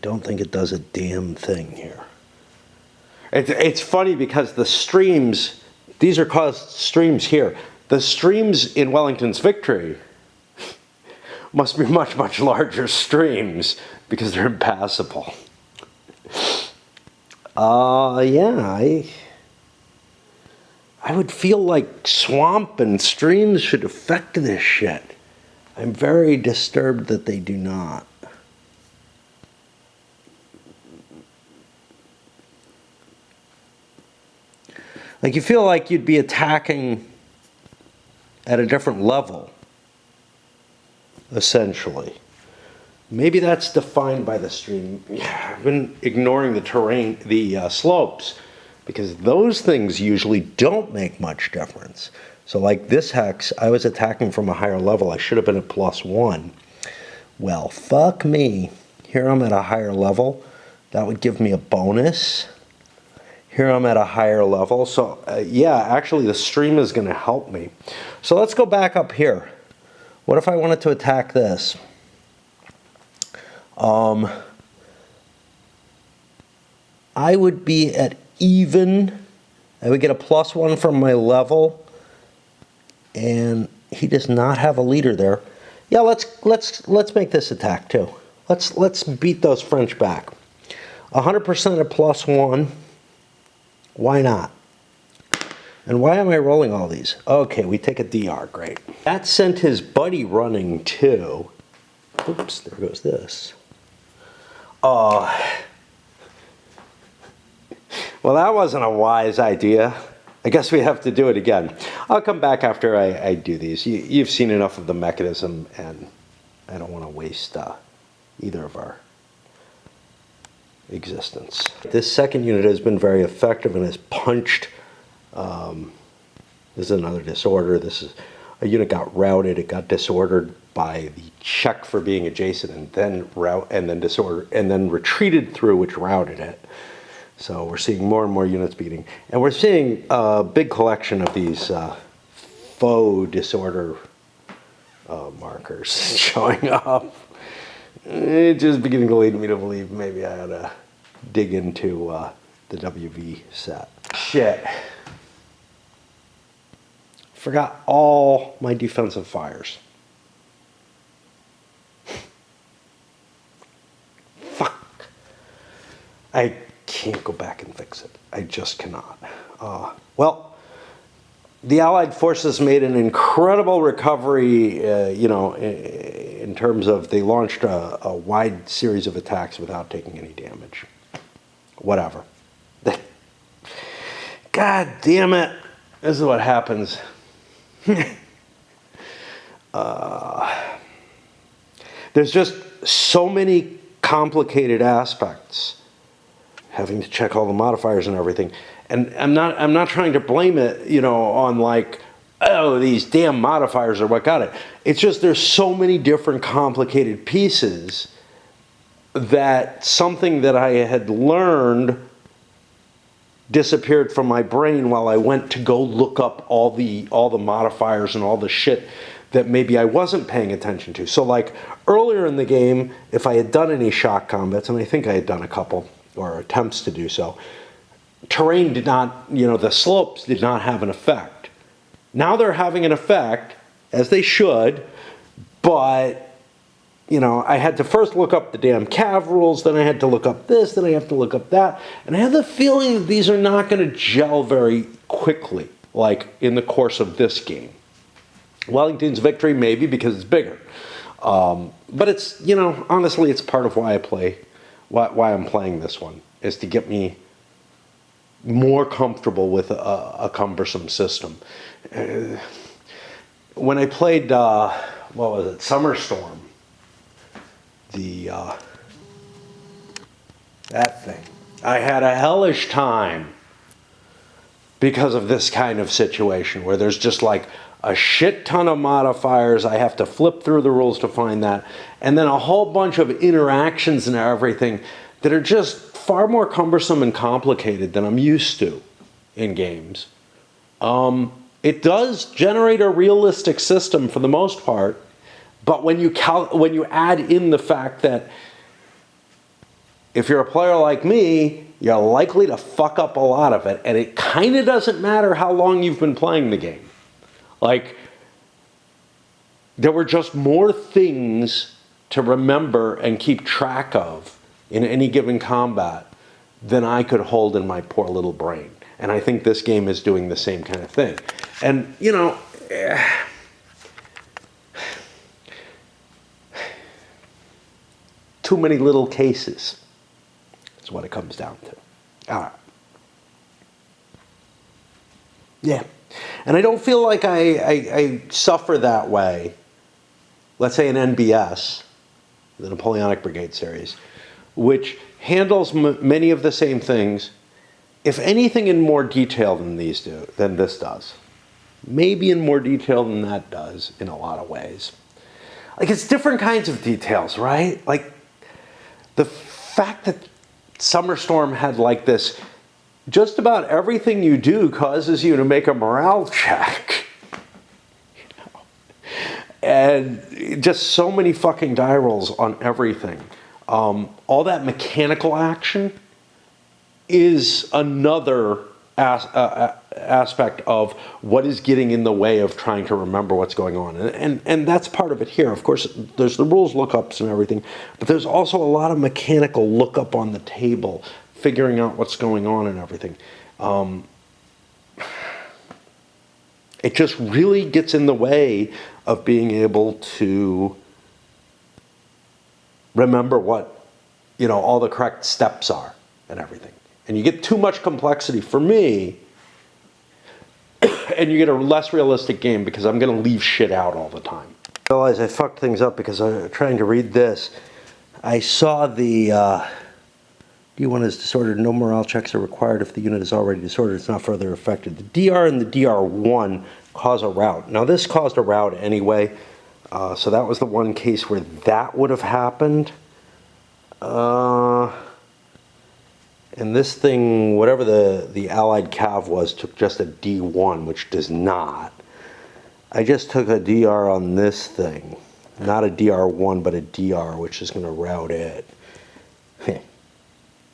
Speaker 1: don't think it does a damn thing here. It's funny because the streams, these are caused streams here. The streams in Wellington's victory must be much, much larger streams because they're impassable. Yeah, I would feel like swamp and streams should affect this shit. I'm very disturbed that they do not. Like, you feel like you'd be attacking at a different level, essentially. Maybe that's defined by the stream. Yeah, I've been ignoring the terrain, the slopes, because those things usually don't make much difference. So like this hex, I was attacking from a higher level. I should have been at +1. Well, fuck me. Here I'm at a higher level. That would give me a bonus. Here I'm at a higher level. So yeah, actually the stream is going to help me. So let's go back up here. What if I wanted to attack this? I would be at even. I would get a +1 from my level. And he does not have a leader there. Yeah, let's make this attack too. Let's beat those French back. 100% at +1. Why not? And why am I rolling all these? Okay, we take a DR, great. That sent his buddy running too. Oops, there goes this. Well, that wasn't a wise idea. I guess we have to do it again. I'll come back after I do these. You've seen enough of the mechanism, and I don't want to waste either of our existence. This second unit has been very effective and has punched. This is another disorder. This is a unit got routed. It got disordered by the check for being adjacent, and then retreated through, which routed it. So we're seeing more and more units beating, and we're seeing a big collection of these faux disorder markers showing up. It's just beginning to lead me to believe maybe I ought to dig into the WV set. Shit. Forgot all my defensive fires. Fuck. I can't go back and fix it. I just cannot. Well, the Allied forces made an incredible recovery, in terms of they launched a wide series of attacks without taking any damage. Whatever. God damn it. This is what happens. There's just so many complicated aspects, having to check all the modifiers and everything. And I'm not trying to blame it, on like, oh, these damn modifiers are what got it. It's just there's so many different complicated pieces that something that I had learned disappeared from my brain while I went to go look up all the modifiers and all the shit that maybe I wasn't paying attention to. So like earlier in the game, if I had done any shock combats, and I think I had done a couple, or attempts to do so, terrain did not, the slopes did not have an effect. Now they're having an effect, as they should, but, I had to first look up the damn cav rules, then I had to look up this, then I have to look up that, and I have the feeling that these are not going to gel very quickly, like in the course of this game. Wellington's victory, maybe, because it's bigger. But it's, honestly, it's part of why why I'm playing this one, is to get me more comfortable with a cumbersome system. When I played, what was it, Summer Storm, that thing, I had a hellish time because of this kind of situation where there's just like a shit ton of modifiers. I have to flip through the rules to find that. And then a whole bunch of interactions and everything that are just far more cumbersome and complicated than I'm used to in games. It does generate a realistic system for the most part, but when you add in the fact that if you're a player like me, you're likely to fuck up a lot of it, and it kind of doesn't matter how long you've been playing the game. Like, there were just more things to remember and keep track of in any given combat than I could hold in my poor little brain. And I think this game is doing the same kind of thing. And, too many little cases is what it comes down to. All right. Yeah. And I don't feel like I suffer that way. Let's say an NBS, the Napoleonic Brigade series, which handles many of the same things, if anything in more detail than this does. Maybe in more detail than that does in a lot of ways. Like, it's different kinds of details, right? Like, the fact that Summer Storm had like this, just about everything you do causes you to make a morale check. And just so many fucking die rolls on everything. All that mechanical action is another aspect of what is getting in the way of trying to remember what's going on. And that's part of it here. Of course, there's the rules lookups and everything, but there's also a lot of mechanical lookup on the table, figuring out what's going on and everything. It just really gets in the way of being able to remember what, all the correct steps are and everything. And you get too much complexity for me, and you get a less realistic game because I'm going to leave shit out all the time. I realize I fucked things up because I'm trying to read this. I saw the D1 is disordered. No morale checks are required if the unit is already disordered. It's not further affected. The DR and the DR1 cause a rout. Now this caused a rout anyway, so that was the one case where that would have happened. And this thing, whatever the Allied Cav was, took just a D1, which does not. I just took a DR on this thing. Not a DR1, but a DR, which is going to route it.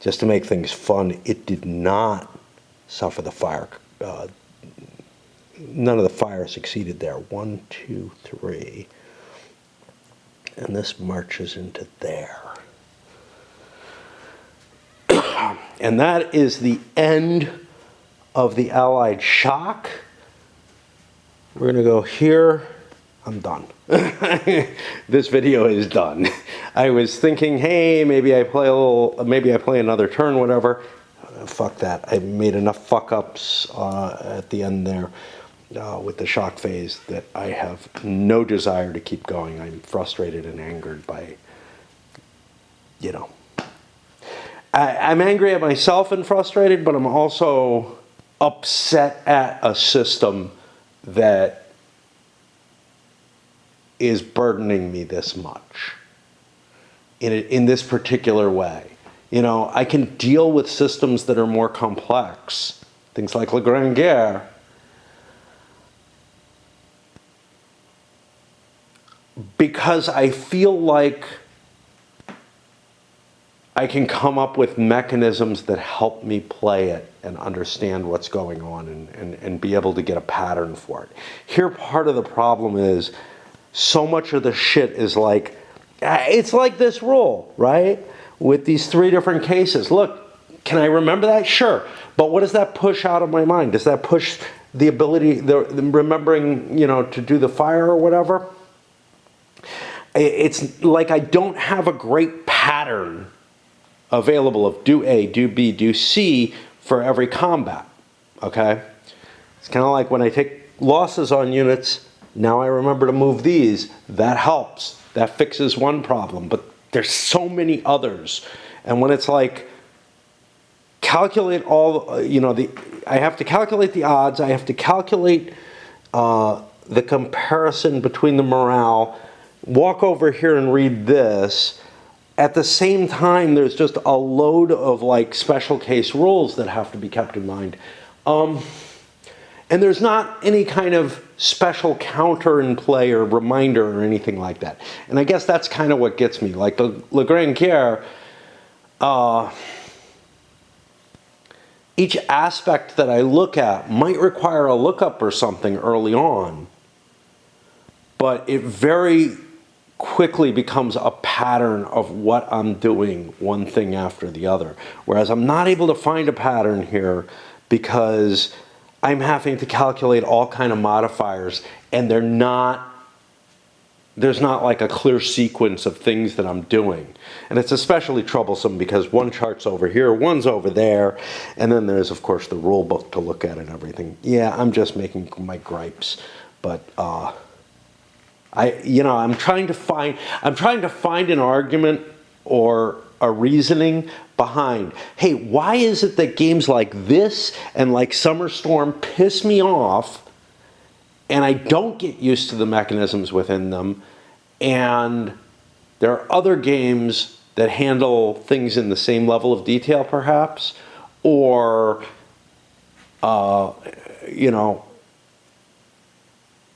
Speaker 1: Just to make things fun, it did not suffer the fire. None of the fire succeeded there. 1, 2, 3. And this marches into there. and that is the end of the Allied shock. We're gonna go here. I'm done. This video is done. I was thinking, hey, maybe I play another turn, whatever. Fuck that. I made enough fuck ups at the end there with the shock phase that I have no desire to keep going. I'm frustrated and angered by, you know. I'm angry at myself and frustrated, but I'm also upset at a system that is burdening me this much in this particular way. You know, I can deal with systems that are more complex, things like La Grande Guerre, because I feel like I can come up with mechanisms that help me play it and understand what's going on and be able to get a pattern for it. Here, part of the problem is so much of the shit is like, it's like this rule, right? With these 3 different cases. Look, can I remember that? Sure. But what does that push out of my mind? Does that push the ability, the remembering, you know, to do the fire or whatever? It's like I don't have a great pattern available of do A, do B, do C for every combat, okay? It's kind of like when I take losses on units, now I remember to move these. That helps. That fixes one problem, but there's so many others. And when it's like, calculate all, you know, I have to calculate the odds, I have to calculate the comparison between the morale, walk over here and read this. At the same time, there's just a load of like special case rules that have to be kept in mind. And there's not any kind of special counter in play or reminder or anything like that. And I guess that's kind of what gets me. Like the La Grande Guerre, each aspect that I look at might require a lookup or something early on, but it very quickly becomes a pattern of what I'm doing, one thing after the other. Whereas I'm not able to find a pattern here because I'm having to calculate all kind of modifiers, and there's not like a clear sequence of things that I'm doing. And it's especially troublesome because one chart's over here, one's over there, and then there's of course the rule book to look at and everything. Yeah, I'm just making my gripes, but I'm trying to find an argument or a reasoning behind, hey, why is it that games like this and like Summer Storm piss me off and I don't get used to the mechanisms within them, and there are other games that handle things in the same level of detail perhaps, or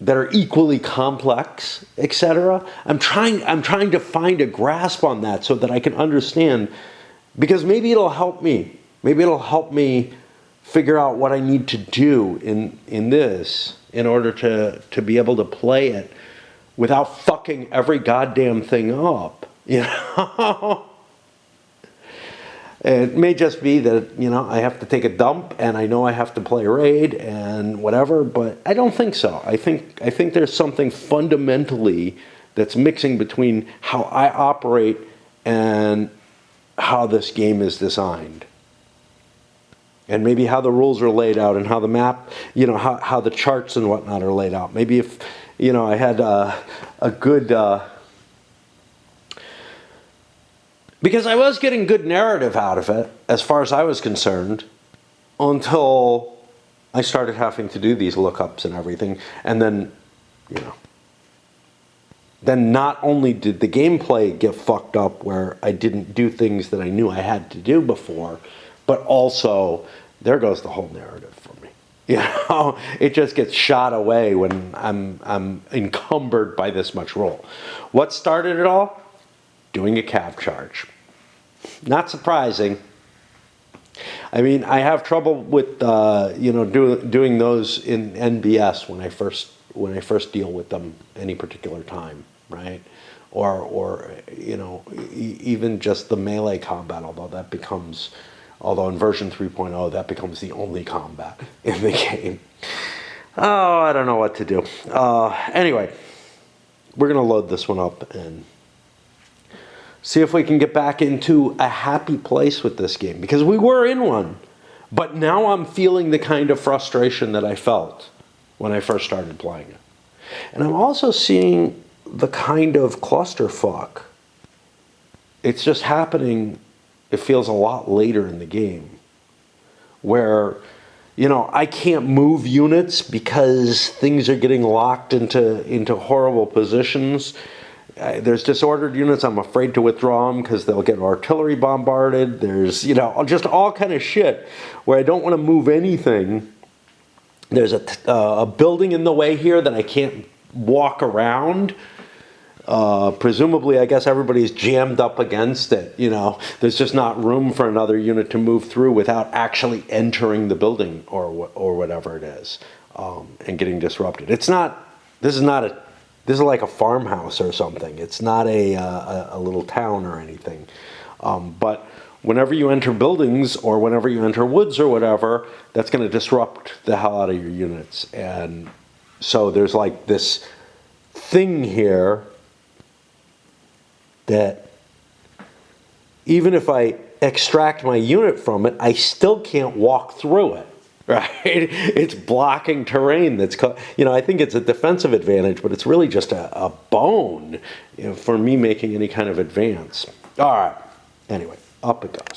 Speaker 1: that are equally complex, etc. I'm trying to find a grasp on that so that I can understand, because maybe it'll help me. Maybe it'll help me figure out what I need to do in this in order to be able to play it without fucking every goddamn thing up, you know? It may just be that, I have to take a dump and I know I have to play a raid and whatever, but I don't think so. I think there's something fundamentally that's mixing between how I operate and how this game is designed. And maybe how the rules are laid out and how the map, how the charts and whatnot are laid out. Maybe if, I had a good... Because I was getting good narrative out of it, as far as I was concerned, until I started having to do these lookups and everything. And then, then not only did the gameplay get fucked up where I didn't do things that I knew I had to do before, but also there goes the whole narrative for me. It just gets shot away when I'm encumbered by this much roll. What started it all? Doing a cav charge. Not surprising. I mean, I have trouble with doing those in NBS when I first deal with them any particular time, right? Or even just the melee combat, although that becomes Although in version 3.0, that becomes the only combat in the game. Oh, I don't know what to do. Anyway, we're going to load this one up and see if we can get back into a happy place with this game. Because we were in one. But now I'm feeling the kind of frustration that I felt when I first started playing it. And I'm also seeing the kind of clusterfuck. It's just happening, it feels a lot later in the game. Where, you know, I can't move units because things are getting locked into horrible positions. There's disordered units, I'm afraid to withdraw them because they'll get artillery bombarded. There's, you know, just all kind of shit where I don't want to move anything. There's a building in the way here that I can't walk around. Presumably, I guess everybody's jammed up against it, you know. There's just not room for another unit to move through without actually entering the building or whatever it is, and getting disrupted. This is like a farmhouse or something. It's not a little town or anything. But whenever you enter buildings or whenever you enter woods or whatever, that's going to disrupt the hell out of your units. And so there's like this thing here that even if I extract my unit from it, I still can't walk through it. Right? It's blocking terrain that's, you know, I think it's a defensive advantage, but it's really just a bone, you know, for me making any kind of advance. All right. Anyway, up it goes.